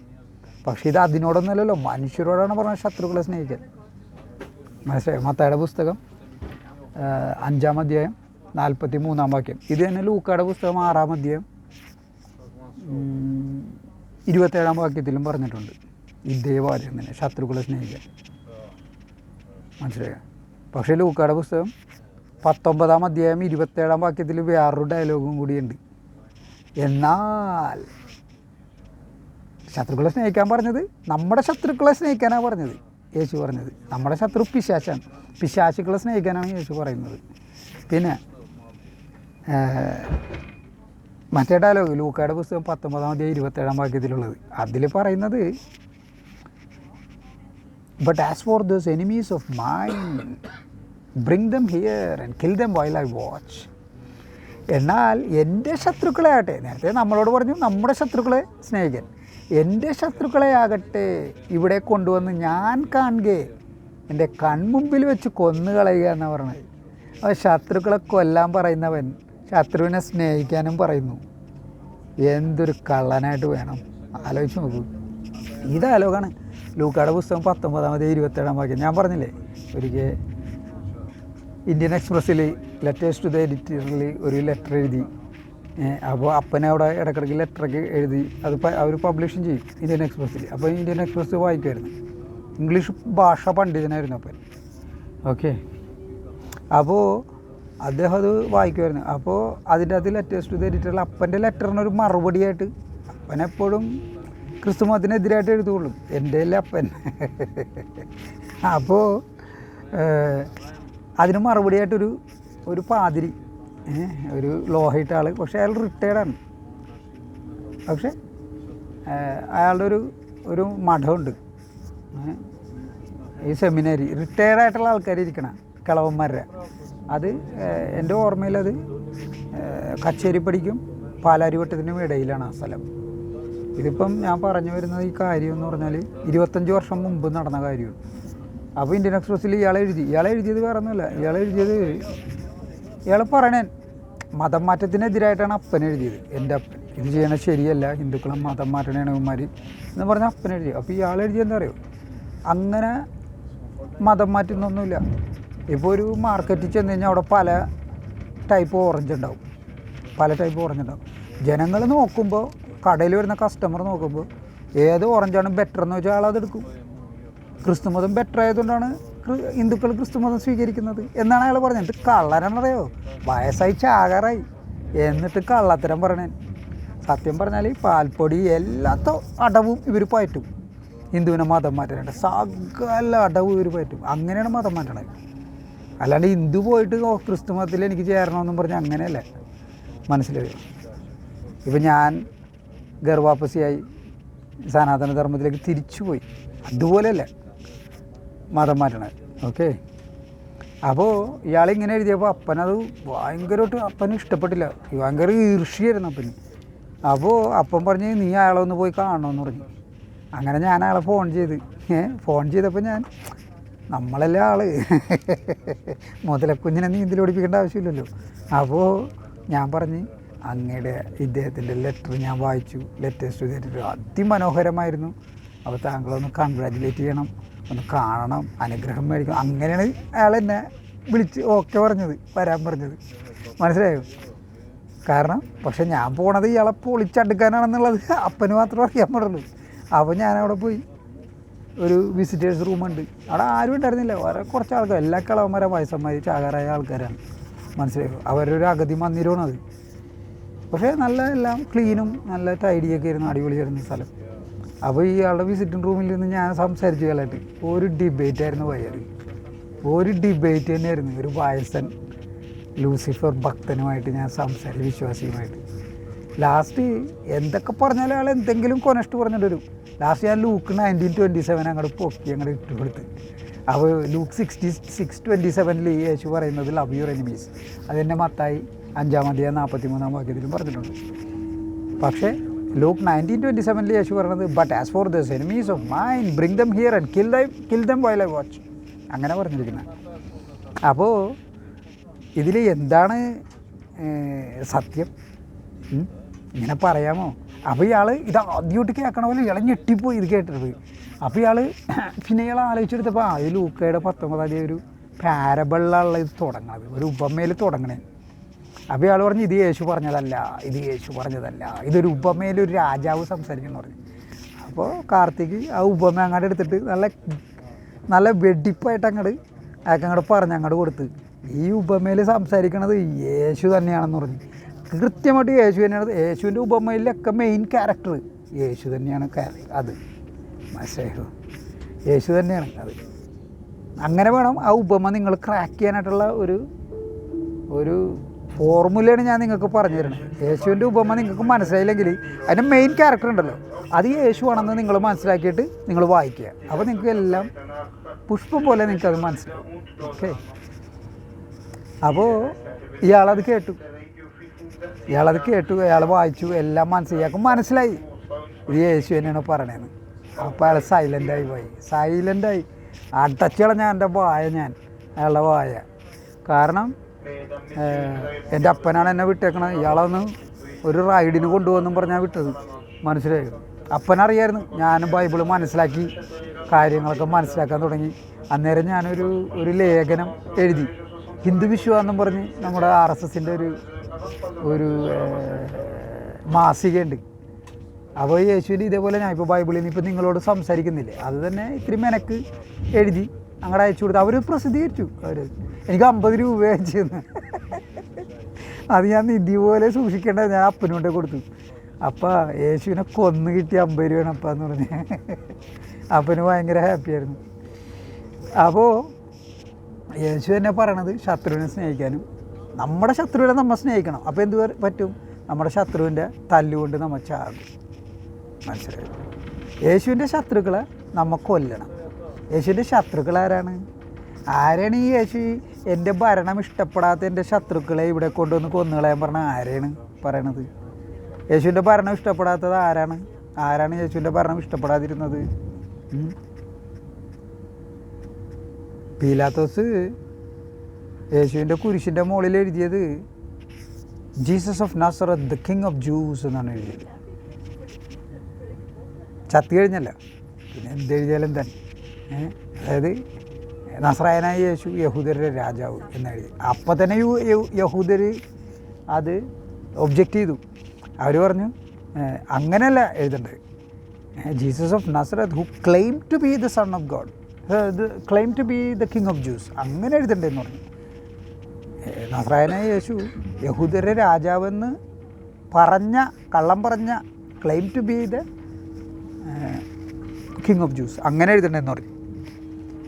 പക്ഷേ ഇത് അതിനോടൊന്നുമല്ലല്ലോ, മനുഷ്യരോടാണ് പറഞ്ഞത് ശത്രുക്കളെ സ്നേഹിക്കാൻ. മനസ്സിലായോ? മത്തായിയുടെ പുസ്തകം 5-ാം അധ്യായം 43-ാം വാക്യം. ഇത് തന്നെ ലൂക്കായുടെ പുസ്തകം 6-ാം അധ്യായം 27-ാം വാക്യത്തിലും പറഞ്ഞിട്ടുണ്ട്. ഇതേ വാചകം തന്നെ, ശത്രുക്കളെ സ്നേഹിക്കാൻ. മനസ്സിലായോ? പക്ഷേ ലൂക്കായുടെ പുസ്തകം 19-ാം അധ്യായം 27-ാം വാക്യത്തിൽ വേറൊരു ഡയലോഗും കൂടിയുണ്ട്. എന്നാൽ ശത്രുക്കളെ സ്നേഹിക്കാൻ പറഞ്ഞത് നമ്മുടെ ശത്രുക്കളെ സ്നേഹിക്കാനാണ് പറഞ്ഞത് യേശു പറഞ്ഞത്. നമ്മുടെ ശത്രു പിശാചാണ്, പിശാചുക്കളെ സ്നേഹിക്കാനാണ് യേശു പറയുന്നത്. പിന്നെ മറ്റേ ഡയലോഗ് ലൂക്കായുടെ പുസ്തകം 19-ാം അധ്യായം 27-ാം വാക്യത്തിലുള്ളത്, അതിൽ പറയുന്നത് but as for those enemies of mine bring them here and kill them while I watch. എന്നാൽ എൻ്റെ ശത്രുക്കളെ ആകട്ടെ, നേരത്തെ നമ്മളോട് പറഞ്ഞു നമ്മുടെ ശത്രുക്കളെ സ്നേഹിക്കാൻ, എൻ്റെ ശത്രുക്കളെ ആകട്ടെ ഇവിടെ കൊണ്ടുവന്ന് ഞാൻ കാണുകെ എൻ്റെ കൺമുമ്പിൽ വെച്ച് കൊന്നുകളയുക എന്നാണ് പറഞ്ഞത്. അപ്പോൾ ശത്രുക്കളെ കൊല്ലാൻ പറയുന്നവൻ ശത്രുവിനെ സ്നേഹിക്കാനും പറയുന്നു. എന്തൊരു കള്ളനായിട്ട് വേണം, ആലോചിച്ച് നോക്കൂ. ഈ ഡയലോഗാണ് ലൂക്കായുടെ പുസ്തകം 19-ാം അധ്യായം 27-ാം വാക്യം. ഞാൻ പറഞ്ഞില്ലേ ഒരിക്കൽ ഇന്ത്യൻ എക്സ്പ്രസ്സിൽ ലെറ്റേഴ്സ് ടു ദ എഡിറ്ററിൽ ഒരു ലെറ്റർ എഴുതി. അപ്പോൾ അപ്പനെ അവിടെ ഇടയ്ക്കിടയ്ക്ക് ലെറ്ററൊക്കെ എഴുതി അത് അവർ പബ്ലിഷും ചെയ്യും ഇന്ത്യൻ എക്സ്പ്രസ്സിൽ. അപ്പോൾ ഇന്ത്യൻ എക്സ്പ്രസ് വായിക്കുമായിരുന്നു. ഇംഗ്ലീഷ് ഭാഷ പണ്ഡിതനായിരുന്നു അപ്പൻ. ഓക്കെ, അപ്പോൾ അദ്ദേഹം അത് വായിക്കുമായിരുന്നു. അപ്പോൾ അതിൻ്റെ അകത്ത് ലെറ്റേഴ്സ് ടു ദ എഡിറ്ററിൽ അപ്പൻ്റെ ലെറ്ററിനൊരു മറുപടിയായിട്ട്, അപ്പനെപ്പോഴും ക്രിസ്തു മതത്തിനെതിരായിട്ട് എഴുതുകയുള്ളൂ, എൻ്റെ അല്ലേ അപ്പൻ. അപ്പോൾ അതിന് മറുപടിയായിട്ടൊരു ഒരു പാതിരി, ഒരു ലോഹയിട്ട ആൾ, പക്ഷേ അയാൾ റിട്ടയർഡാണ്. പക്ഷേ അയാളുടെ ഒരു മഠമുണ്ട്, ഈ സെമിനാരി റിട്ടയർഡായിട്ടുള്ള ആൾക്കാർ ഇരിക്കണം, കിളവന്മാരുടെ. അത് എൻ്റെ ഓർമ്മയിൽ അത് കച്ചേരിപ്പടിക്കും പാലാരിവട്ടത്തിനും ഇടയിലാണ് ആ സ്ഥലം. ഇതിപ്പം ഞാൻ പറഞ്ഞു വരുന്നത് ഈ കാര്യം എന്ന് പറഞ്ഞാൽ 25 വർഷം മുമ്പ് നടന്ന കാര്യമാണ്. അപ്പോൾ ഇന്ത്യൻ എക്സ്പ്രസ്സിൽ ഇയാൾ എഴുതിയത് വേറെ ഒന്നുമില്ല. ഇയാൾ പറയണേ മതം മാറ്റത്തിനെതിരായിട്ടാണ് അപ്പൻ എഴുതിയത്. എൻ്റെ അപ്പൻ ഇത് ചെയ്യണത് ശരിയല്ല, ഹിന്ദുക്കളെ മതം മാറ്റണേണ് ഇവന്മാർ എന്ന് പറഞ്ഞ അപ്പൻ എഴുതി. അപ്പോൾ ഇയാൾ എഴുതിയത് എന്താ അറിയോ? അങ്ങനെ മതം മാറ്റുന്നൊന്നുമില്ല. ഇപ്പോൾ ഒരു മാർക്കറ്റിൽ ചെന്ന് കഴിഞ്ഞാൽ അവിടെ പല ടൈപ്പ് ഓറഞ്ച് ഉണ്ടാവും. ജനങ്ങൾ നോക്കുമ്പോൾ, കടയിൽ വരുന്ന കസ്റ്റമർ നോക്കുമ്പോൾ ഏത് ഓറഞ്ചാണ് ബെറ്റർ എന്ന് വെച്ചാൽ അതെടുക്കും. ക്രിസ്തുമതം ബെറ്റർ ആയതുകൊണ്ടാണ് ഹിന്ദുക്കൾ ക്രിസ്തുമതം സ്വീകരിക്കുന്നത് എന്നാണ് അയാൾ പറഞ്ഞത്. എന്നിട്ട് കള്ളനാണെന്നറിയോ? വയസ്സായി ചാകാറായി, എന്നിട്ട് കള്ളത്തരം പറയണേ. സത്യം പറഞ്ഞാൽ ഈ പാൽപ്പൊടി എല്ലാത്ത അടവും ഇവർ പയറ്റും. ഹിന്ദുവിനെ മതം മാറ്റാനുണ്ട്, സകല അടവും ഇവർ പയറ്റും. അങ്ങനെയാണ് മതം മാറ്റണത്. അല്ലാണ്ട് ഹിന്ദു പോയിട്ട് ക്രിസ്തു മതത്തിൽ എനിക്ക് ചേരണമെന്നും പറഞ്ഞ് അങ്ങനെയല്ല. മനസ്സിലായോ? ഇപ്പം ഞാൻ ഗർവാപ്പസിയായി സനാതന ധർമ്മത്തിലേക്ക് തിരിച്ചുപോയി, അതുപോലെയല്ല മതം മാറ്റണത്. ഓക്കെ, അപ്പോൾ ഇയാളിങ്ങനെ എഴുതിയപ്പോൾ അപ്പനത് ഭയങ്കരമായിട്ട് അപ്പന് ഇഷ്ടപ്പെട്ടില്ല, ഭയങ്കര ഈർഷ്യായിരുന്നു അപ്പന്. അപ്പോൾ അപ്പം പറഞ്ഞ് നീ അയാളെ ഒന്ന് പോയി കാണണമെന്ന് പറഞ്ഞു. അങ്ങനെ ഞാൻ അയാളെ ഫോൺ ചെയ്തപ്പോൾ ഞാൻ നമ്മളല്ലേ ആള്. മുതലക്കുഞ്ഞിനെ നീന്തൽ ഓടിപ്പിക്കേണ്ട ആവശ്യമില്ലല്ലോ. അപ്പോൾ ഞാൻ പറഞ്ഞ് അങ്ങയുടെ ഇദ്ദേഹത്തിൻ്റെ ലെറ്റർ ഞാൻ വായിച്ചു, ലെറ്റേഴ്സ് ടു തരുന്നത് അതിമനോഹരമായിരുന്നു. അപ്പോൾ താങ്കളൊന്ന് കൺഗ്രാജുലേറ്റ് ചെയ്യണം, ഒന്ന് കാണണം, അനുഗ്രഹം മേടിക്കണം. അങ്ങനെയാണ് അയാൾ എന്നെ വിളിച്ച് ഓക്കെ പറഞ്ഞത്, വരാൻ പറഞ്ഞത്. മനസ്സിലായോ? കാരണം പക്ഷെ ഞാൻ പോണത് ഇയാളെ പൊളിച്ചടുക്കാനാണെന്നുള്ളത് അപ്പന് മാത്രമേ അറിയാൻ പാടുള്ളൂ. അപ്പോൾ ഞാനവിടെ പോയി, ഒരു വിസിറ്റേഴ്സ് റൂമുണ്ട്, അവിടെ ആരും ഉണ്ടായിരുന്നില്ല, വേറെ കുറച്ച് ആൾക്കാർ, എല്ലാ കളവന്മാരെ വയസ്സന്മാർ ചാകാറായ ആൾക്കാരാണ്. മനസ്സിലായോ? അവരുടെ ഒരു അഗതി മന്ദിരമാണ് അത്. പക്ഷേ നല്ല എല്ലാം ക്ലീനും നല്ല ടൈഡിയൊക്കെ ആയിരുന്നു, അടിപൊളിയായിരുന്നു സ്ഥലം. അപ്പോൾ ഈ ആളുടെ വിസിറ്റിംഗ് റൂമിൽ നിന്ന് ഞാൻ സംസാരിച്ചു കളായിട്ട് ഒരു ഡിബേറ്റായിരുന്നു വയ്യത്. ഒരു ഡിബേറ്റ് തന്നെയായിരുന്നു. ഒരു വയസ്സൻ ലൂസിഫർ ഭക്തനുമായിട്ട് ഞാൻ സംസാരിച്ചു, വിശ്വാസിയുമായിട്ട്. ലാസ്റ്റ് എന്തൊക്കെ പറഞ്ഞാലും അയാൾ എന്തെങ്കിലും കൊനസ്റ്റ് പറഞ്ഞിട്ട് വരും. ലാസ്റ്റ് ഞാൻ ലൂക്ക് 19:27 അങ്ങോട്ട് പൊക്കി അങ്ങോട്ട് ഇട്ട് കൊടുത്ത്. അപ്പോൾ ലൂക്ക് 66:27 യേശു പറയുന്നത് ലവ് യുവർ എനിമീസ്. അതെന്നെ മത്തായി 5-43 വാക്യത്തിലും പറഞ്ഞിട്ടുണ്ട്. പക്ഷേ ലൂക്ക് 19:27 യേശു പറയുന്നത് but as four thus enemies of mine bring them here and kill them while I watch, അങ്ങനെ പറഞ്ഞിരിക്കുന്നത്. അപ്പോൾ ഇതിൽ എന്താണ് സത്യം? ഇങ്ങനെ പറയാമോ? അപ്പോൾ ഇയാൾ ഇത് ആദ്യമായിട്ട് കേൾക്കണ പോലെ ഇയാളെ ഞെട്ടിപ്പോയി ഇത് കേട്ടിട്ട്. അപ്പോൾ പിന്നെ ഇയാൾ ആലോചിച്ചെടുത്തപ്പോൾ അത് ലൂക്കയുടെ 19 ഒരു പാരബിളിലുള്ള ഇത് തുടങ്ങണത്, ഒരു ഉപമയിൽ തുടങ്ങണേ. അപ്പോൾ ഇയാൾ പറഞ്ഞു ഇത് യേശു പറഞ്ഞതല്ല, ഇത് യേശു പറഞ്ഞതല്ല, ഇതൊരു ഉപമയിലൊരു രാജാവ് സംസാരിക്കുന്നു പറഞ്ഞു. അപ്പോൾ കാർത്തിക് ആ ഉപമ അങ്ങോട്ട് എടുത്തിട്ട് നല്ല വെടിപ്പായിട്ട് അങ്ങോട്ട് പറഞ്ഞ് അങ്ങോട്ട് കൊടുത്ത്, ഈ ഉപമയിൽ സംസാരിക്കണത് യേശു തന്നെയാണെന്ന് പറഞ്ഞു. കൃത്യമായിട്ട് യേശു തന്നെയാണ്. യേശുവിൻ്റെ ഉപമയിലൊക്കെ മെയിൻ ക്യാരക്ടർ യേശു തന്നെയാണ്. അത് മനസ്സിലായോ? യേശു തന്നെയാണ് അത്. അങ്ങനെ വേണം ആ ഉപമ നിങ്ങൾ ക്രാക്ക് ചെയ്യാനായിട്ടുള്ള ഒരു ഫോർമുലയാണ് ഞാൻ നിങ്ങൾക്ക് പറഞ്ഞു തരുന്നത്. യേശുവിൻ്റെ ഉപമ നിങ്ങൾക്ക് മനസ്സിലായില്ലെങ്കിൽ അതിൻ്റെ മെയിൻ ക്യാരക്ടർ ഉണ്ടല്ലോ, അത് യേശു ആണെന്ന് നിങ്ങൾ മനസ്സിലാക്കിയിട്ട് നിങ്ങൾ വായിക്കുക. അപ്പോൾ നിങ്ങൾക്ക് എല്ലാം പുഷ്പം പോലെ നിങ്ങൾക്കത് മനസ്സിലാവും. ഓക്കെ. അപ്പോൾ ഇയാളത് കേട്ടു, അയാൾ വായിച്ചു, എല്ലാം മനസ്സിലായി ഇത് യേശു തന്നെയാണ് പറയണേന്ന്. അപ്പോൾ അയാൾ സൈലൻ്റായി അടച്ചു കളഞ്ഞ എൻ്റെ അയാളുടെ വായ. കാരണം എൻ്റെ അപ്പനാണ് എന്നെ വിട്ടേക്കണത്, ഇയാളൊന്ന് ഒരു റൈഡിന് കൊണ്ടുപോകുമെന്നും പറഞ്ഞാൽ വിട്ടത്. മനസ്സിലായോ? അപ്പനറിയായിരുന്നു ഞാനും ബൈബിള് മനസ്സിലാക്കി കാര്യങ്ങളൊക്കെ മനസ്സിലാക്കാൻ തുടങ്ങി. അന്നേരം ഞാനൊരു ലേഖനം എഴുതി, ഹിന്ദു വിശ്വാസം പറഞ്ഞ് നമ്മുടെ RSSൻ്റെ ഒരു മാസികയുണ്ട്. അപ്പോൾ യേശുവിൻ്റെ ഇതേപോലെ ഞാൻ ഇപ്പോൾ ബൈബിളിൽ നിന്ന് ഇപ്പോൾ നിങ്ങളോട് സംസാരിക്കുന്നില്ലേ, അത് തന്നെ ഇത്തിരി മെനക്ക് എഴുതി അങ്ങോട്ട് അയച്ചു കൊടുത്തു. അവർ പ്രസിദ്ധീകരിച്ചു. എനിക്ക് 50 രൂപ അയച്ചു തന്നു. അത് ഞാൻ നിധി പോലെ സൂക്ഷിക്കേണ്ടത് ഞാൻ അപ്പന് കൊണ്ടേ കൊടുത്തു. അപ്പം യേശുവിനെ കൊന്ന് കിട്ടിയ 50 രൂപയാണ് അപ്പാന്ന് പറഞ്ഞ്. അപ്പന് ഭയങ്കര ഹാപ്പിയായിരുന്നു. അപ്പോൾ യേശു തന്നെ പറയണത് ശത്രുവിനെ സ്നേഹിക്കാനും, നമ്മുടെ ശത്രുവിനെ നമ്മൾ സ്നേഹിക്കണം. അപ്പോൾ എന്ത് പറ്റും? നമ്മുടെ ശത്രുവിൻ്റെ തല്ലുകൊണ്ട് നമ്മൾ ചാകും. മനസ്സിലായി? യേശുവിൻ്റെ ശത്രുക്കളെ നമ്മൾ കൊല്ലണം. യേശുവിൻ്റെ ശത്രുക്കൾ ആരാണ് ഈ യേശു? എൻ്റെ ഭരണം ഇഷ്ടപ്പെടാത്ത എൻ്റെ ശത്രുക്കളെ ഇവിടെ കൊണ്ടുവന്ന് കൊന്നുകളയാൻ പറഞ്ഞാൽ ആരെയാണ് പറയണത്? യേശുവിൻ്റെ ഭരണം ഇഷ്ടപ്പെടാത്തത് ആരാണ് യേശുവിൻ്റെ ഭരണം ഇഷ്ടപ്പെടാതിരുന്നത്? പീലാത്തോസ് യേശുവിൻ്റെ കുരിശിൻ്റെ മുകളിൽ എഴുതിയത് Jesus of നാസറത്ത് the king of juice എന്നാണ് എഴുതിയത്. ചത്തു കഴിഞ്ഞല്ല, പിന്നെ എന്തെഴുതിയാലും തന്നെ. അതായത് നസ്രായനായ യേശു യഹൂദരുടെ രാജാവ് എന്നെഴുതി. അപ്പം തന്നെ യഹൂദർ അത് ഒബ്ജക്റ്റ് ചെയ്തു. അവർ പറഞ്ഞു അങ്ങനെയല്ല എഴുതേണ്ടത്, Jesus of Nazareth who claim to be the son of God, claim to be the king of Jews, അങ്ങനെ എഴുതണ്ടെന്ന് പറഞ്ഞു. നസ്രായനായ യേശു യഹൂദരുടെ രാജാവെന്ന് കള്ളം പറഞ്ഞ claim to be the king of Jews, അങ്ങനെ എഴുതണ്ടെന്ന് പറഞ്ഞു.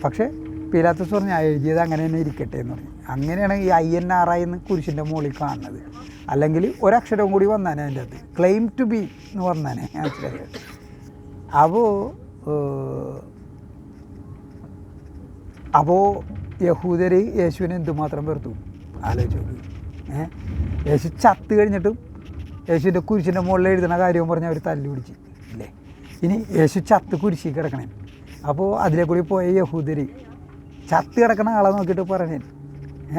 പക്ഷേ പീലാത്തോസ് പറഞ്ഞു എഴുതിയത് അങ്ങനെ തന്നെ ഇരിക്കട്ടെ എന്ന് പറഞ്ഞു. അങ്ങനെയാണ് ഈ INRI എന്ന് കുരിശിൻ്റെ മുകളിൽ കാണുന്നത്. അല്ലെങ്കിൽ ഒരക്ഷരം കൂടി വന്നാനേ അതിൻ്റെ അകത്ത് ക്ലെയിം ടു ബി എന്ന് പറഞ്ഞാനേ മനസ്സിലായത്. അപ്പോൾ യഹൂദർ യേശുവിനെ എന്തുമാത്രം വെറുത്തു ആലോചിച്ച് നോക്കി. യേശു ചത്ത് കഴിഞ്ഞിട്ടും യേശുവിൻ്റെ കുരിശിൻ്റെ മുകളിൽ എഴുതുന്ന കാര്യവും പറഞ്ഞ് അവർ തല്ലു പിടിച്ച് ഇല്ലേ. ഇനി യേശു ചത്ത് കുരിശി കിടക്കണേ. അപ്പോൾ അതിലെ കൂടി പോയ യഹൂദർ ചത്ത് കിടക്കണ ആളെ നോക്കിയിട്ട് പറഞ്ഞേ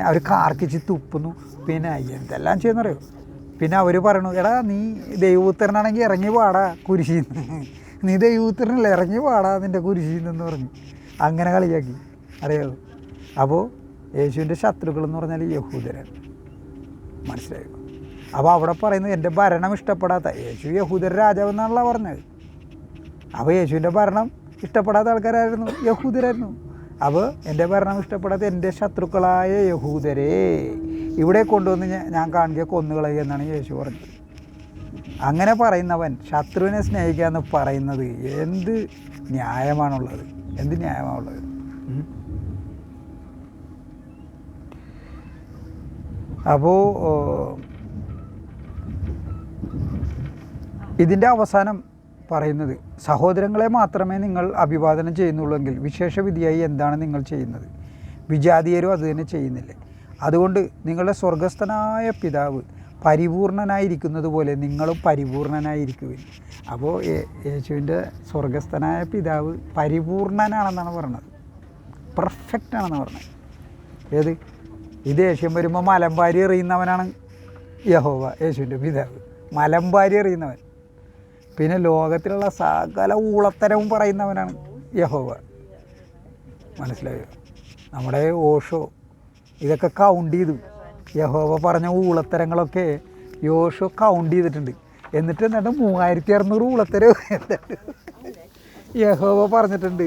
അവർ കാർക്കിച്ച് തുപ്പുന്നു. പിന്നെ എന്തെല്ലാം ചെയ്യുന്നറിയോ? പിന്നെ അവർ പറയണു, എടാ നീ ദൈവപുത്രനാണെങ്കിൽ ഇറങ്ങി പാടാ കുരിശീന്ന്, നീ ദൈവപുത്രനല്ല ഇറങ്ങി പാടാ നിൻ്റെ കുരിശീന്നെന്ന് പറഞ്ഞു അങ്ങനെ കളിയാക്കി, അറിയാമോ? അപ്പോൾ യേശുവിൻ്റെ ശത്രുക്കൾ എന്ന് പറഞ്ഞാൽ യഹൂദരാണ്, മനസ്സിലായോ? അപ്പോൾ അവിടെ പറയുന്നത് എൻ്റെ ഭരണം ഇഷ്ടപ്പെടാത്ത, യേശു യഹൂദർ രാജാവെന്നാണല്ലോ പറഞ്ഞത്. അപ്പോൾ യേശുവിൻ്റെ ഭരണം ഇഷ്ടപ്പെടാത്ത ആൾക്കാരായിരുന്നു, യഹൂദരായിരുന്നു. അപ്പോൾ എൻ്റെ ഭരണം ഇഷ്ടപ്പെടാത്ത എൻ്റെ ശത്രുക്കളായ യഹൂദരെ ഇവിടെ കൊണ്ടുവന്ന് ഞാൻ കാണുക കൊന്നുകളയുക എന്നാണ് യേശു പറഞ്ഞത്. അങ്ങനെ പറയുന്നവൻ ശത്രുവിനെ സ്നേഹിക്കുക എന്ന് പറയുന്നത് എന്ത് ന്യായമാണുള്ളത്? എന്ത് ന്യായമാണുള്ളത്? അപ്പോൾ ഇതിൻ്റെ അവസാനം പറയുന്നത്, സഹോദരങ്ങളെ മാത്രമേ നിങ്ങൾ അഭിവാദനം ചെയ്യുന്നുള്ളെങ്കിൽ വിശേഷവിധിയായി എന്താണ് നിങ്ങൾ ചെയ്യുന്നത്? വിജാതീയരും അത് തന്നെ ചെയ്യുന്നില്ലേ? അതുകൊണ്ട് നിങ്ങളുടെ സ്വർഗസ്ഥനായ പിതാവ് പരിപൂർണനായിരിക്കുന്നത് പോലെ നിങ്ങളും പരിപൂർണനായിരിക്കുവിൻ. അപ്പോൾ യേശുവിൻ്റെ സ്വർഗസ്ഥനായ പിതാവ് പരിപൂർണനാണെന്നാണ് പറഞ്ഞത്, പെർഫെക്റ്റ് ആണെന്ന് പറഞ്ഞത്. ഏത് ഈ ദേഷ്യം വരുമ്പോൾ മലമ്പാരി എറിയുന്നവനാണ് യഹോവ, യേശുവിൻ്റെ പിതാവ് മലമ്പാരി എറിയുന്നവൻ. പിന്നെ ലോകത്തിലുള്ള സകല ഊളത്തരവും പറയുന്നവനാണ് യഹോവ, മനസ്സിലായോ? നമ്മുടെ ഓഷോ ഇതൊക്കെ കൗണ്ട് ചെയ്തു, യഹോവ പറഞ്ഞ ഊളത്തരങ്ങളൊക്കെ യോഷോ കൗണ്ട് ചെയ്തിട്ടുണ്ട്. എന്നിട്ട് 3600 ഊളത്തരം യഹോവ പറഞ്ഞിട്ടുണ്ട്.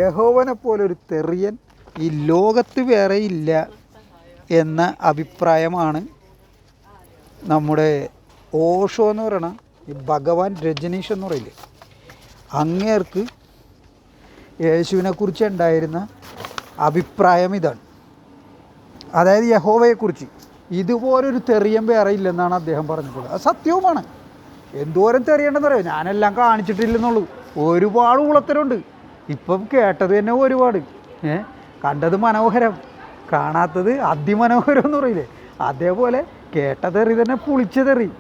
യഹോവനെ പോലൊരു തെറിയൻ ഈ ലോകത്ത് വേറെ ഇല്ല എന്ന അഭിപ്രായമാണ് നമ്മുടെ ഓഷോ എന്ന് പറയണ ഈ ഭഗവാൻ രജനീഷ് എന്ന് പറയില്ലേ, അങ്ങേർക്ക് യേശുവിനെക്കുറിച്ച് ഉണ്ടായിരുന്ന അഭിപ്രായം ഇതാണ്. അതായത് യഹോവയെക്കുറിച്ച് ഇതുപോലൊരു തെറിയം വേറെ ഇല്ലെന്നാണ് അദ്ദേഹം പറഞ്ഞിട്ടുള്ളത്. അത് സത്യവുമാണ്. എന്തോരം തെറിയണ്ടെന്ന് അറിയാം, ഞാനെല്ലാം കാണിച്ചിട്ടില്ലെന്നുള്ളൂ. ഒരുപാട് ഊളത്തരമുണ്ട്. ഇപ്പം കേട്ടത് തന്നെ ഒരുപാട്. കണ്ടത് മനോഹരം, കാണാത്തത് അതിമനോഹരം എന്ന് പറയില്ലേ, അതേപോലെ കേട്ട തെറി തന്നെ പുളിച്ച തെറി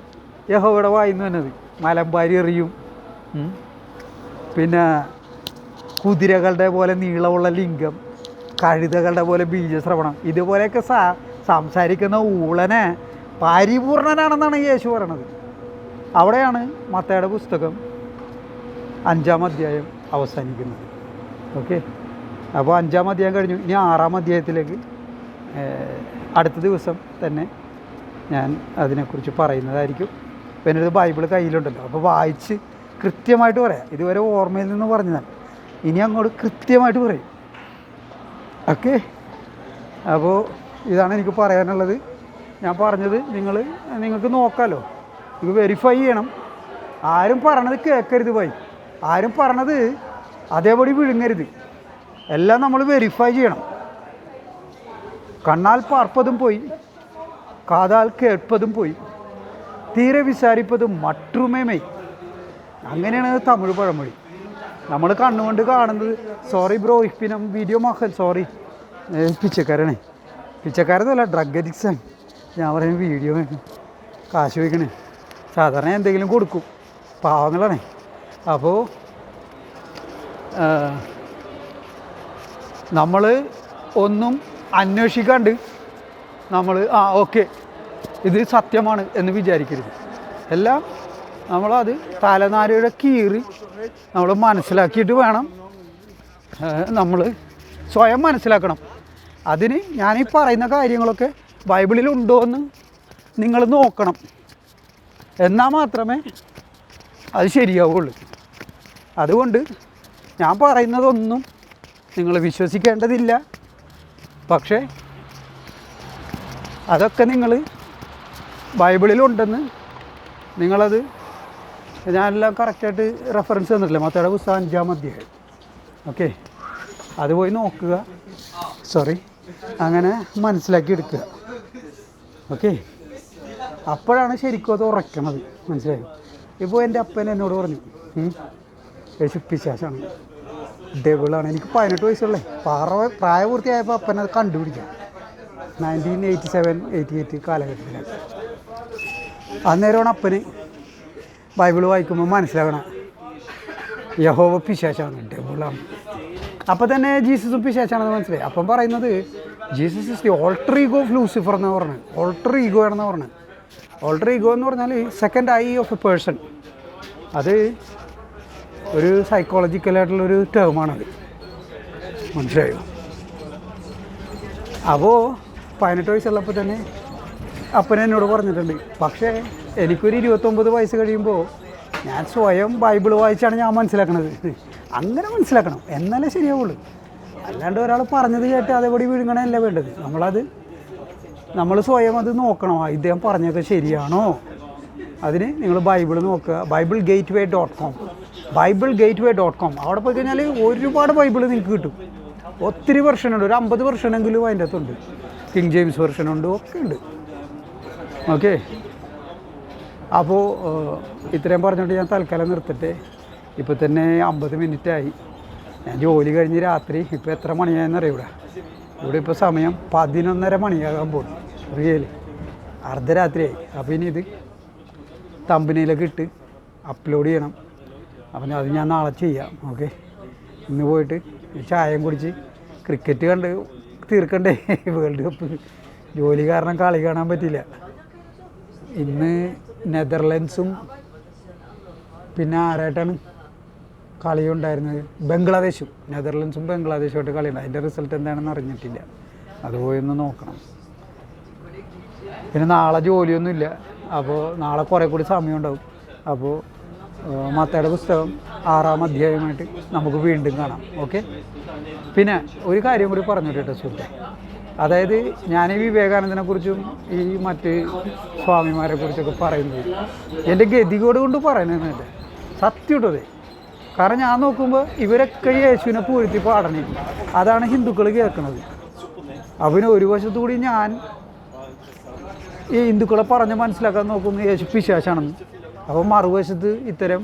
യഹോവയുടെ വായിന്ന് വന്നത്. മലമ്പാരി എറിയും, പിന്നെ കുതിരകളുടെ പോലെ നീളമുള്ള ലിംഗം, കഴുതകളുടെ പോലെ ബീജശ്രവണം, ഇതുപോലെയൊക്കെ സംസാരിക്കുന്ന ഊളനെ പരിപൂർണനാണെന്നാണ് യേശു പറയണത്. അവിടെയാണ് മത്തായിയുടെ പുസ്തകം 5-ാം അധ്യായം അവസാനിക്കുന്നത്. ഓക്കെ, അപ്പോൾ 5-ാം അധ്യായം കഴിഞ്ഞു. ഇനി 6-ാം അധ്യായത്തിലേക്ക് അടുത്ത ദിവസം തന്നെ ഞാൻ അതിനെക്കുറിച്ച് പറയുന്നതായിരിക്കും. പിന്നെ ഇത് ബൈബിൾ കയ്യിലുണ്ടല്ലോ, അപ്പോൾ വായിച്ച് കൃത്യമായിട്ട് പറയാം. ഇതുവരെ ഓർമ്മയിൽ നിന്ന് പറഞ്ഞതാണ്, ഇനി അങ്ങോട്ട് കൃത്യമായിട്ട് പറയും. ഓക്കെ, അപ്പോൾ ഇതാണ് എനിക്ക് പറയാനുള്ളത്. ഞാൻ പറഞ്ഞത് നിങ്ങൾക്ക് നോക്കാമല്ലോ, ഇത് വെരിഫൈ ചെയ്യണം. ആരും പറയണത് കേൾക്കരുത് പോയി, ആരും പറയണത് അതേപടി വിഴുങ്ങരുത്. എല്ലാം നമ്മൾ വെരിഫൈ ചെയ്യണം. കണ്ണാൽ പാർപ്പതും പോയി, കാതാൽ കേൾപ്പതും പോയി, തീരെ വിസാരിപ്പതും മറ്റുമേമേ. അങ്ങനെയാണ് തമിഴ് പഴമൊഴി. നമ്മൾ കണ്ണുകൊണ്ട് കാണുന്നത്. Sorry bro, ഇപ്പിനം video മാക്കൽ, sorry. പിച്ചക്കാരാണേ, പിച്ചക്കാരൊന്നുമല്ല, drug അഡിക്സാണ്. ഞാൻ പറയുന്നത് വീഡിയോ കാശ് വയ്ക്കണേ. സാധാരണ എന്തെങ്കിലും കൊടുക്കും, പാവങ്ങളാണേ. അപ്പോൾ നമ്മൾ ഒന്നും അന്വേഷിക്കാണ്ട് നമ്മൾ ഓക്കെ ഇത് സത്യമാണ് എന്ന് വിചാരിക്കരുത്. എല്ലാം നമ്മളത് തലനാരിയുടെ കീറി നമ്മൾ മനസ്സിലാക്കിയിട്ട് വേണം നമ്മൾ സ്വയം മനസ്സിലാക്കണം. അതിന് ഞാനീ പറയുന്ന കാര്യങ്ങളൊക്കെ ബൈബിളിലുണ്ടോ എന്ന് നിങ്ങൾ നോക്കണം. എന്നാൽ മാത്രമേ അത് ശരിയാവുള്ളൂ. അതുകൊണ്ട് ഞാൻ പറയുന്നതൊന്നും നിങ്ങൾ വിശ്വസിക്കേണ്ടതില്ല. പക്ഷേ അതൊക്കെ നിങ്ങൾ ബൈബിളിലുണ്ടെന്ന് നിങ്ങളത്, ഞാനെല്ലാം കറക്റ്റായിട്ട് റെഫറൻസ് തന്നിട്ടില്ല. മത്തായിയുടെ പുസ്തകം 5-ാം അധ്യായം. ഓക്കെ, അത് പോയി നോക്കുക. സോറി, അങ്ങനെ മനസ്സിലാക്കി എടുക്കുക. ഓക്കെ, അപ്പോഴാണ് ശരിക്കും അത് ഉറക്കണത്, മനസ്സിലായി? ഇപ്പോൾ എൻ്റെ അപ്പൻ എന്നോട് പറഞ്ഞു യേശു പിശാചാണ്, ഡെവിളാണ്. എനിക്ക് 18 വയസ്സുള്ളേ, പ്രായപൂർത്തിയായപ്പോൾ അപ്പനത് കണ്ടുപിടിക്കാം. 1987-88 കാലഘട്ടത്തിലാണ്. അന്നേരമാണ് അപ്പന് ബൈബിൾ വായിക്കുമ്പോൾ മനസ്സിലാകണം യഹോവ പിശാചാണ്, ഡെവിളാണ്. അപ്പോൾ തന്നെ ജീസസും പിശാച്ചാണെന്ന് മനസ്സിലായി. അപ്പം പറയുന്നത് Jesus is the alter ego of Lucifer എന്ന് പറഞ്ഞത്. ഓൾട്ടർ ഈഗോ ആണെന്ന് പറഞ്ഞത്. ഓൾട്ടർ ഈഗോ എന്ന് പറഞ്ഞാൽ second I of A person. അത് ഒരു സൈക്കോളജിക്കലായിട്ടുള്ളൊരു ടേമാണത്. മനസ്സിലായോ? അപ്പോൾ 18 വയസ്സുള്ളപ്പോൾ തന്നെ അപ്പൻ എന്നോട് പറഞ്ഞിട്ടുണ്ട്. പക്ഷേ എനിക്കൊരു 29 വയസ്സ് കഴിയുമ്പോൾ ഞാൻ സ്വയം ബൈബിൾ വായിച്ചാണ് ഞാൻ മനസ്സിലാക്കണത്. അങ്ങനെ മനസ്സിലാക്കണം, എന്നാലേ ശരിയാവുള്ളൂ. അല്ലാണ്ട് ഒരാൾ പറഞ്ഞത് കേട്ട് അതേപടി വിഴുങ്ങണമല്ല വേണ്ടത്. നമ്മൾ സ്വയം അത് നോക്കണം. ഇദ്ദേഹം പറഞ്ഞതൊക്കെ ശരിയാണോ? അതിന് നിങ്ങൾ ബൈബിൾ നോക്കുക. BibleGateway.com. BibleGateway.com. അവിടെ പോയി കഴിഞ്ഞാൽ ഒരുപാട് ബൈബിൾ നിങ്ങൾക്ക് കിട്ടും. ഒത്തിരി വെർഷനുണ്ട്, ഒരു 50 വെർഷനെങ്കിലും അതിൻ്റെ അകത്തുണ്ട്. കിങ് ജെയിംസ് വെർഷനുണ്ട്, ഒക്കെ ഉണ്ട്. ഓക്കെ, അപ്പോൾ ഇത്രയും പറഞ്ഞിട്ട് ഞാൻ തൽക്കാലം നിർത്തട്ടെ. ഇപ്പോൾ തന്നെ 50 മിനിറ്റായി. ഞാൻ ജോലി കഴിഞ്ഞ് രാത്രി ഇപ്പോൾ എത്ര മണിയായെന്നറിയാം. ഇവിടെ ഇപ്പോൾ സമയം 11:30 മണിയാകാൻ പോകും. റിയലി അർദ്ധരാത്രിയായി. അപ്പോൾ ഇനി ഇത് തമ്പനിയിലൊക്കെ ഇട്ട് അപ്ലോഡ് ചെയ്യണം. അപ്പം അത് ഞാൻ നാളെ ചെയ്യാം. ഓക്കെ, ഇന്ന് പോയിട്ട് ചായയും കുടിച്ച് ക്രിക്കറ്റ് കണ്ട് തീർക്കണ്ടേ. വേൾഡ് കപ്പ് ജോലി കാരണം കളി കാണാൻ പറ്റില്ല. ഇന്ന് നെതർലൻഡ്സും പിന്നെ ആരായിട്ടാണ് കളി ഉണ്ടായിരുന്നത്? ബംഗ്ലാദേശും. നെതർലൻഡ്സും ബംഗ്ലാദേശുമായിട്ട് കളിയുണ്ട്. അതിൻ്റെ റിസൾട്ട് എന്താണെന്ന് അറിഞ്ഞിട്ടില്ല. അത് പോയി ഒന്ന് നോക്കണം. പിന്നെ നാളെ ജോലിയൊന്നുമില്ല. അപ്പോൾ നാളെ കുറേ കൂടി സമയം ഉണ്ടാവും. അപ്പോൾ മത്തായിയുടെ പുസ്തകം 6-ാം അധ്യായമായിട്ട് നമുക്ക് വീണ്ടും കാണാം. ഓക്കെ, പിന്നെ ഒരു കാര്യം കൂടി പറഞ്ഞു കേട്ടോ സുഹൃത്തെ. അതായത് ഞാൻ ഈ വിവേകാനന്ദനെക്കുറിച്ചും ഈ മറ്റ് സ്വാമിമാരെ കുറിച്ചൊക്കെ പറയുന്നത് എൻ്റെ ഗതികോട് കൊണ്ട് പറയുന്നതല്ല, സത്യം ഇട്ടത്. കാരണം ഞാൻ നോക്കുമ്പോൾ ഇവരൊക്കെ യേശുവിനെ പൂഴ്ത്തി പാടണേ, അതാണ് ഹിന്ദുക്കൾ കേൾക്കുന്നത്. അവന് ഒരു വശത്തുകൂടി ഞാൻ ഈ ഹിന്ദുക്കളെ പറഞ്ഞ് മനസ്സിലാക്കാൻ നോക്കുന്നു യേശു പിശാചാണെന്ന്. അപ്പോൾ മറുവശത്ത് ഇത്തരം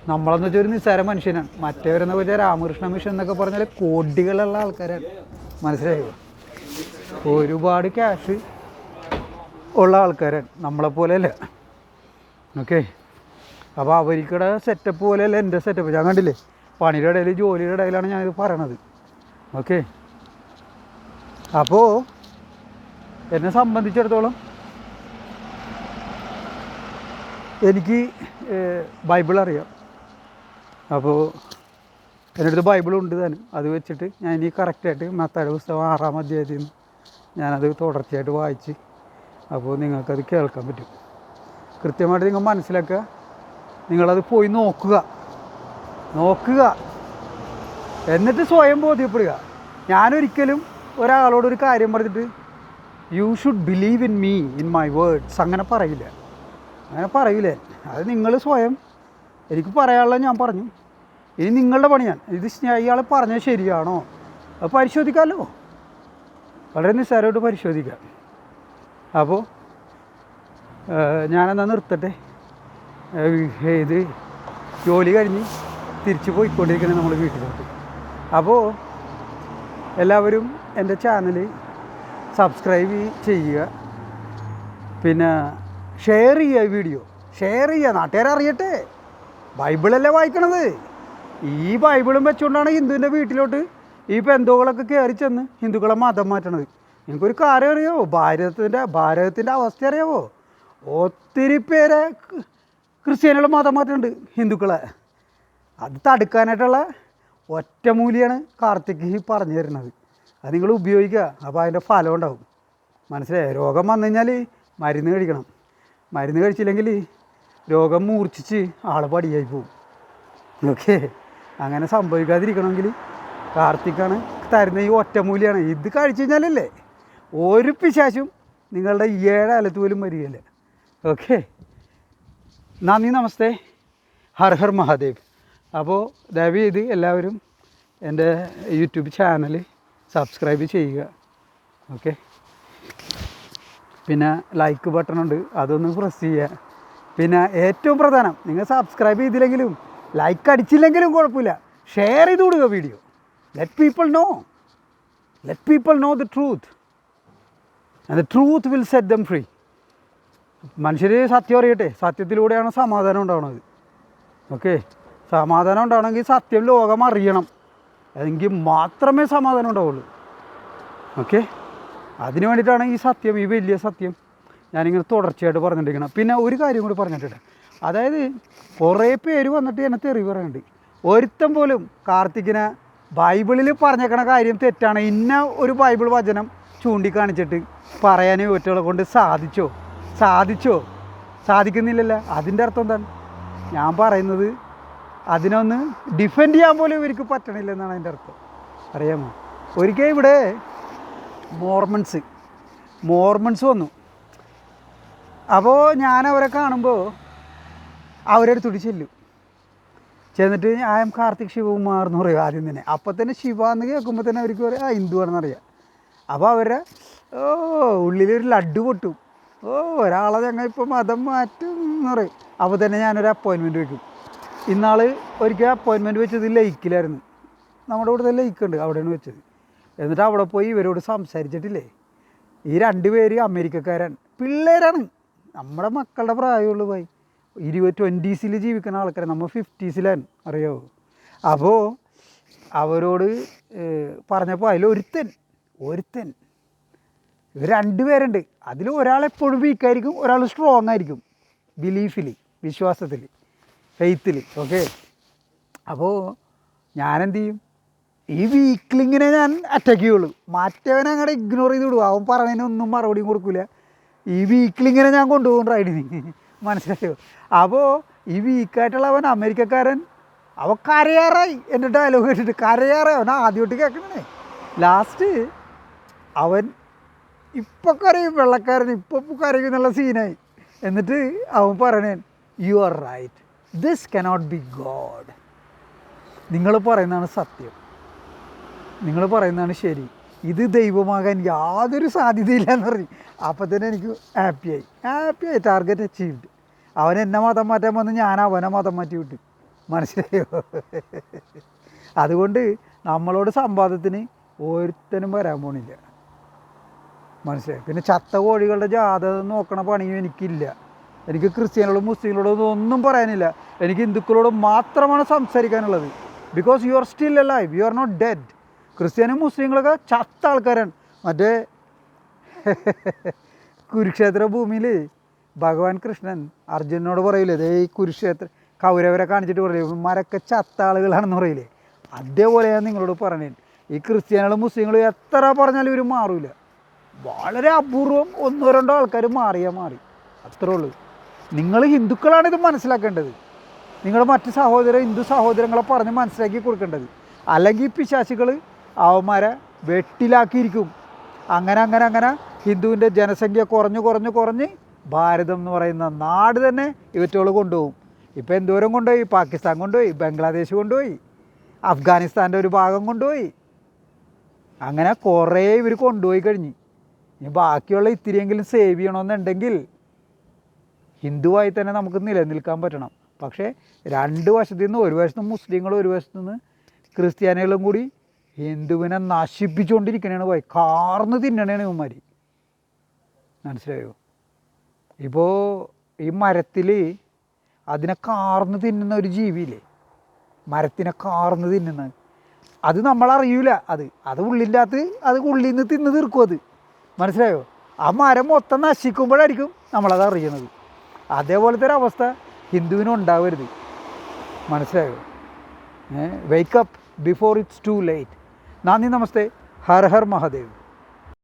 നമ്മളെന്ന് വെച്ചാൽ ഒരു നിസ്സാര മനുഷ്യനാണ്. മറ്റവരെന്ന് വെച്ചാൽ രാമകൃഷ്ണ മിഷൻ എന്നൊക്കെ പറഞ്ഞാൽ കോടികളുള്ള ആൾക്കാരാണ്. മനസ്സിലായോ? ഒരുപാട് ക്യാഷ് ഉള്ള ആൾക്കാരാണ്, നമ്മളെപ്പോലെയല്ല. ഓക്കെ, അപ്പോൾ അവർക്കിടെ സെറ്റപ്പ് പോലെയല്ല എൻ്റെ സെറ്റപ്പ്. ഞാൻ കണ്ടില്ലേ, പണിയുടെ ഇടയിൽ ജോലിയുടെ ഇടയിലാണ് ഞാനിത് പറയണത്. ഓക്കെ, അപ്പോൾ എന്നെ സംബന്ധിച്ചിടത്തോളം എനിക്ക് ബൈബിൾ അറിയാം. അപ്പോൾ എൻ്റെ അടുത്ത് ബൈബിളുണ്ട് താനും. അത് വെച്ചിട്ട് ഞാൻ ഇനി കറക്റ്റായിട്ട് മത്തായിയുടെ പുസ്തകം 6-ാം അധ്യായത്തിൽ നിന്ന് ഞാനത് തുടർച്ചയായിട്ട് വായിച്ച്, അപ്പോൾ നിങ്ങൾക്കത് കേൾക്കാൻ പറ്റും. കൃത്യമായിട്ട് നിങ്ങൾ മനസ്സിലാക്കുക. നിങ്ങളത് പോയി നോക്കുക, എന്നിട്ട് സ്വയം ബോധ്യപ്പെടുക. ഞാനൊരിക്കലും ഒരാളോടൊരു കാര്യം പറഞ്ഞിട്ട് you should believe in me, in my words അങ്ങനെ പറയില്ലേ. അത് നിങ്ങൾ സ്വയം, എനിക്ക് പറയാനുള്ളത് ഞാൻ പറഞ്ഞു. ഇനി നിങ്ങളുടെ പണിയാണ് ഇത്. ഇയാൾ പറഞ്ഞത് ശരിയാണോ അത് പരിശോധിക്കാമല്ലോ, വളരെ നിസ്സാരമായിട്ട് പരിശോധിക്കാം. അപ്പോൾ ഞാനെന്നാൽ നിർത്തട്ടെ. ഇത് ജോലി കഴിഞ്ഞ് തിരിച്ച് പോയിക്കൊണ്ടിരിക്കണം നമ്മൾ വീട്ടിലോട്ട്. അപ്പോൾ എല്ലാവരും എൻ്റെ ചാനൽ സബ്സ്ക്രൈബ് ചെയ്യുക, പിന്നെ ഷെയർ ചെയ്യുക. വീഡിയോ ഷെയർ ചെയ്യുക, നാട്ടുകാരെ അറിയട്ടെ. ബൈബിളല്ലേ വായിക്കണത്. ഈ ബൈബിളും വെച്ചുകൊണ്ടാണ് ഹിന്ദുവിൻ്റെ വീട്ടിലോട്ട് ഈ പെന്തോകളൊക്കെ കയറി ചെന്ന് ഹിന്ദുക്കളെ മതം മാറ്റണത്. നിങ്ങൾക്കൊരു കാര്യം അറിയാമോ? ഭാരതത്തിൻ്റെ അവസ്ഥ അറിയാമോ? ഒത്തിരി പേരെ ക്രിസ്ത്യാനികളെ മതം മാറ്റുന്നുണ്ട് ഹിന്ദുക്കളെ. അത് തടുക്കാനായിട്ടുള്ള ഒറ്റമൂലിയാണ് കാർത്തിക് പറഞ്ഞു തരുന്നത്. അത് നിങ്ങൾ ഉപയോഗിക്കുക. അപ്പോൾ അതിൻ്റെ ഫലം ഉണ്ടാവും. മനസ്സിലായോ? രോഗം വന്നു കഴിഞ്ഞാൽ മരുന്ന് കഴിക്കണം. മരുന്ന് കഴിച്ചില്ലെങ്കിൽ രോഗം മൂർച്ഛിച്ച് ആൾ പടിയായി പോകും. ഓക്കെ, അങ്ങനെ സംഭവിക്കാതിരിക്കണമെങ്കിൽ കാർത്തിക്കാണ് തരുന്ന ഈ ഒറ്റമൂലിയാണ്. ഇത് കഴിച്ചു കഴിഞ്ഞാലല്ലേ ഒരു പിശാചും നിങ്ങളുടെ 7 അലത്ത് പോലും വരികയില്ല. ഓക്കെ, നന്ദി, നമസ്തേ, ഹർ ഹർ മഹാദേവ്. അപ്പോൾ ദയവ് ചെയ്ത് എല്ലാവരും എൻ്റെ യൂട്യൂബ് ചാനൽ സബ്സ്ക്രൈബ് ചെയ്യുക. ഓക്കെ, പിന്നെ ലൈക്ക് ബട്ടണുണ്ട്, അതൊന്ന് പ്രസ് ചെയ്യുക. പിന്നെ ഏറ്റവും പ്രധാനം, നിങ്ങൾ സബ്സ്ക്രൈബ് ചെയ്തില്ലെങ്കിലും ലൈക്ക് അടിച്ചില്ലെങ്കിലും കുഴപ്പമില്ല, ഷെയർ ചെയ്ത് കൊടുക്കുക video. Let people know the truth and the truth will set dum free. മനുഷ്യർ സത്യം അറിയട്ടെ. സത്യത്തിലൂടെയാണ് സമാധാനം ഉണ്ടാവുന്നത്. ഓക്കെ, സമാധാനം ഉണ്ടാവണമെങ്കിൽ സത്യം ലോകം അറിയണം. എങ്കിൽ മാത്രമേ സമാധാനം ഉണ്ടാവുള്ളൂ. ഓക്കെ, അതിന് വേണ്ടിയിട്ടാണ് ഈ സത്യം, ഈ വലിയ സത്യം ഞാനിങ്ങനെ തുടർച്ചയായിട്ട് പറഞ്ഞിട്ടിരിക്കണം. പിന്നെ ഒരു കാര്യം കൂടി പറഞ്ഞിട്ടുണ്ട്, അതായത് കുറേ പേര് വന്നിട്ട് എന്നെ തെറി പറയുന്നുണ്ട്. ഒരുത്തം പോലും കാർത്തികിനെ ബൈബിളിൽ പറഞ്ഞേക്കണ കാര്യം തെറ്റാണ്, ഇന്ന ഒരു ബൈബിൾ വചനം ചൂണ്ടിക്കാണിച്ചിട്ട് പറയാൻ ഒറ്റകളെ കൊണ്ട് സാധിച്ചോ? സാധിക്കുന്നില്ലല്ലോ. അതിൻ്റെ അർത്ഥം എന്താണ്? ഞാൻ പറയുന്നത് അതിനൊന്ന് ഡിഫെൻഡ് ചെയ്യാൻ പോലും ഇവർക്ക് പറ്റണില്ലെന്നാണ് അതിൻ്റെ അർത്ഥം. അറിയാമോ? ഒരിക്കൽ ഇവിടെ മോർമൺസ് വന്നു. അപ്പോൾ ഞാൻ അവരെ കാണുമ്പോൾ അവരെടുത്തോട്ട് ചെന്നിട്ട് ഐ എം കാർത്തിക് ശിവകുമാർ എന്ന് പറയും ആദ്യം തന്നെ. അപ്പോൾ തന്നെ ശിവ എന്ന് കേൾക്കുമ്പോൾ തന്നെ അവർക്ക് പറയും ഹിന്ദു ആണെന്നറിയാം. അപ്പോൾ അവരുടെ ഉള്ളിലൊരു ലഡ്ഡു പൊട്ടും. ഒരാളെ ഞങ്ങൾ ഇപ്പോൾ മതം മാറ്റും എന്ന് പറയും. അപ്പോൾ തന്നെ ഞാനൊരു അപ്പോയിൻമെൻറ്റ് വയ്ക്കും. ഇന്നാൾ ഒരിക്കൽ അപ്പോയിൻമെൻറ്റ് വെച്ചത് ലേക്കിലായിരുന്നു. നമ്മുടെ ഇവിടുത്തെ ലേക്കുണ്ട്, അവിടെയാണ് വെച്ചത്. എന്നിട്ട് അവിടെ പോയി ഇവരോട് സംസാരിച്ചിട്ടില്ലേ, ഈ 2 പേര് അമേരിക്കക്കാരാണ്, പിള്ളേരാണ്, നമ്മുടെ മക്കളുടെ പ്രായമുള്ളൂ. പോയി 20s ജീവിക്കുന്ന ആൾക്കാർ, നമ്മൾ 50s അറിയാമോ. അപ്പോൾ അവരോട് പറഞ്ഞപ്പോൾ അതിലൊരുത്തൻ ഇവർ 2 പേരുണ്ട്. അതിൽ ഒരാളെപ്പോഴും വീക്കായിരിക്കും, ഒരാൾ സ്ട്രോങ് ആയിരിക്കും, ബിലീഫിൽ, വിശ്വാസത്തിൽ, ഫെയ്ത്തിൽ. ഓക്കെ, അപ്പോൾ ഞാനെന്ത് ചെയ്യും, ഈ വീക്കിലിങ്ങനെ ഞാൻ അറ്റാക്ക് ചെയ്യുള്ളൂ. മറ്റവനെ അങ്ങോട്ട് ഇഗ്നോർ ചെയ്ത് വിടും, അവൻ പറഞ്ഞതിനൊന്നും മറുപടിയും കൊടുക്കില്ല. ഈ വീക്കിലിങ്ങനെ ഞാൻ കൊണ്ടുപോകും റൈഡിന്, മനസ്സിലായോ. അപ്പോൾ ഈ വീക്കായിട്ടുള്ള അവൻ അമേരിക്കക്കാരൻ, അവൻ കരയാറായി. എൻ്റെ ഡയലോഗ് കേട്ടിട്ട് കരയാറായി. അവൻ ആദ്യമായിട്ട് കേൾക്കണേ. ലാസ്റ്റ് അവൻ ഇപ്പോൾ കരയും, വെള്ളക്കാരൻ ഇപ്പോൾ കരയും എന്നുള്ള സീനായി. എന്നിട്ട് അവൻ പറയണേ, you are right, this cannot be God. നിങ്ങൾ പറയുന്നതാണ് സത്യം, നിങ്ങൾ പറയുന്നതാണ് ശരി, ഇത് ദൈവമാകാൻ യാതൊരു സാധ്യതയില്ല എന്ന് പറഞ്ഞു. അപ്പോൾ തന്നെ എനിക്ക് ഹാപ്പിയായി, ടാർഗറ്റ് അച്ചീവ്ഡ്. അവൻ എന്നെ മതം മാറ്റാൻ വന്ന് ഞാൻ അവനെ മതം മാറ്റി വിട്ടു, മനസ്സിലായോ. അതുകൊണ്ട് നമ്മളോട് സംവാദത്തിന് ഒരുത്തനും വരാൻ പോണില്ല, മനസ്സിലായി. പിന്നെ ചത്ത കോഴികളുടെ ജാഥ നോക്കണ പണിയും എനിക്കില്ല. എനിക്ക് ക്രിസ്ത്യാനികളോടും മുസ്ലിങ്ങളോടും ഒന്നും പറയാനില്ല. എനിക്ക് ഹിന്ദുക്കളോട് മാത്രമാണ് സംസാരിക്കാനുള്ളത്. Because you are still alive, you are not dead. ക്രിസ്ത്യാനും മുസ്ലിങ്ങളൊക്കെ ചത്ത ആൾക്കാരാണ്. മറ്റേ കുരുക്ഷേത്ര ഭൂമിയിൽ ഭഗവാൻ കൃഷ്ണൻ അർജുനോട് പറയില്ലേ, ദേ ഈ കുരുക്ഷേത്ര കൗരവരെ കാണിച്ചിട്ട് പറയില്ലേ, മരൊക്കെ ചത്ത ആളുകളാണെന്ന് പറയില്ലേ, അതേപോലെ ഞാൻ നിങ്ങളോട് പറഞ്ഞേ. ഈ ക്രിസ്ത്യാനികളും മുസ്ലിങ്ങളും എത്ര പറഞ്ഞാലും ഇവർ മാറില്ല. വളരെ അപൂർവം 1-2 ആൾക്കാർ മാറി, അത്രേ ഉള്ളൂ. നിങ്ങൾ ഹിന്ദുക്കളാണ് ഇത് മനസ്സിലാക്കേണ്ടത്. നിങ്ങൾ മറ്റ് ഹിന്ദു സഹോദരങ്ങളെ പറഞ്ഞ് മനസ്സിലാക്കി കൊടുക്കേണ്ടത്. അല്ലെങ്കിൽ പിശാചികൾ അവന്മാരെ വെട്ടിലാക്കിയിരിക്കും. അങ്ങനെ ഹിന്ദുവിൻ്റെ ജനസംഖ്യ കുറഞ്ഞ് ഭാരതം എന്ന് പറയുന്ന നാട് തന്നെ ഇവറ്റോൾ കൊണ്ടുപോകും. ഇപ്പോൾ എന്തോരം കൊണ്ടുപോയി, പാകിസ്ഥാൻ കൊണ്ടുപോയി, ബംഗ്ലാദേശ് കൊണ്ടുപോയി, അഫ്ഗാനിസ്ഥാൻ്റെ ഒരു ഭാഗം കൊണ്ടുപോയി, അങ്ങനെ കുറേ ഇവർ കൊണ്ടുപോയി കഴിഞ്ഞ്. ഇനി ബാക്കിയുള്ള ഇത്തിരിയെങ്കിലും സേവ് ചെയ്യണമെന്നുണ്ടെങ്കിൽ ഹിന്ദുവായി തന്നെ നമുക്ക് നിലനിൽക്കാൻ പറ്റണം. പക്ഷേ 2 വശത്തു നിന്ന്, ഒരു വശത്ത് നിന്ന് മുസ്ലിങ്ങളും ഒരു വശത്തു നിന്ന് ക്രിസ്ത്യാനികളും കൂടി ഹിന്ദുവിനെ നശിപ്പിച്ചുകൊണ്ടിരിക്കണേണ്. പോയി കാർന്ന് തിന്നണേണ് ഇവന്മാർ, മനസ്സിലായോ. ഇപ്പോൾ ഈ മരത്തിൽ അതിനെ കാർന്ന് തിന്നുന്ന ഒരു ജീവിയില്ലേ, മരത്തിനെ കാർന്ന് തിന്നുന്നത്, അത് നമ്മളറിയൂല. അത് ഉള്ളിൻ്റെ അകത്ത് അത് ഉള്ളിൽ നിന്ന് തിന്ന് തീർക്കും അത്, മനസ്സിലായോ. ആ മരം മൊത്തം നശിക്കുമ്പോഴായിരിക്കും നമ്മളത് അറിയണത്. അതേപോലത്തെ ഒരു അവസ്ഥ ഹിന്ദുവിനും ഉണ്ടാവരുത്, മനസ്സിലായോ. Wake up before it's to late. നന്ദി, നമസ്തേ, ഹർ ഹർ മഹാദേവ്.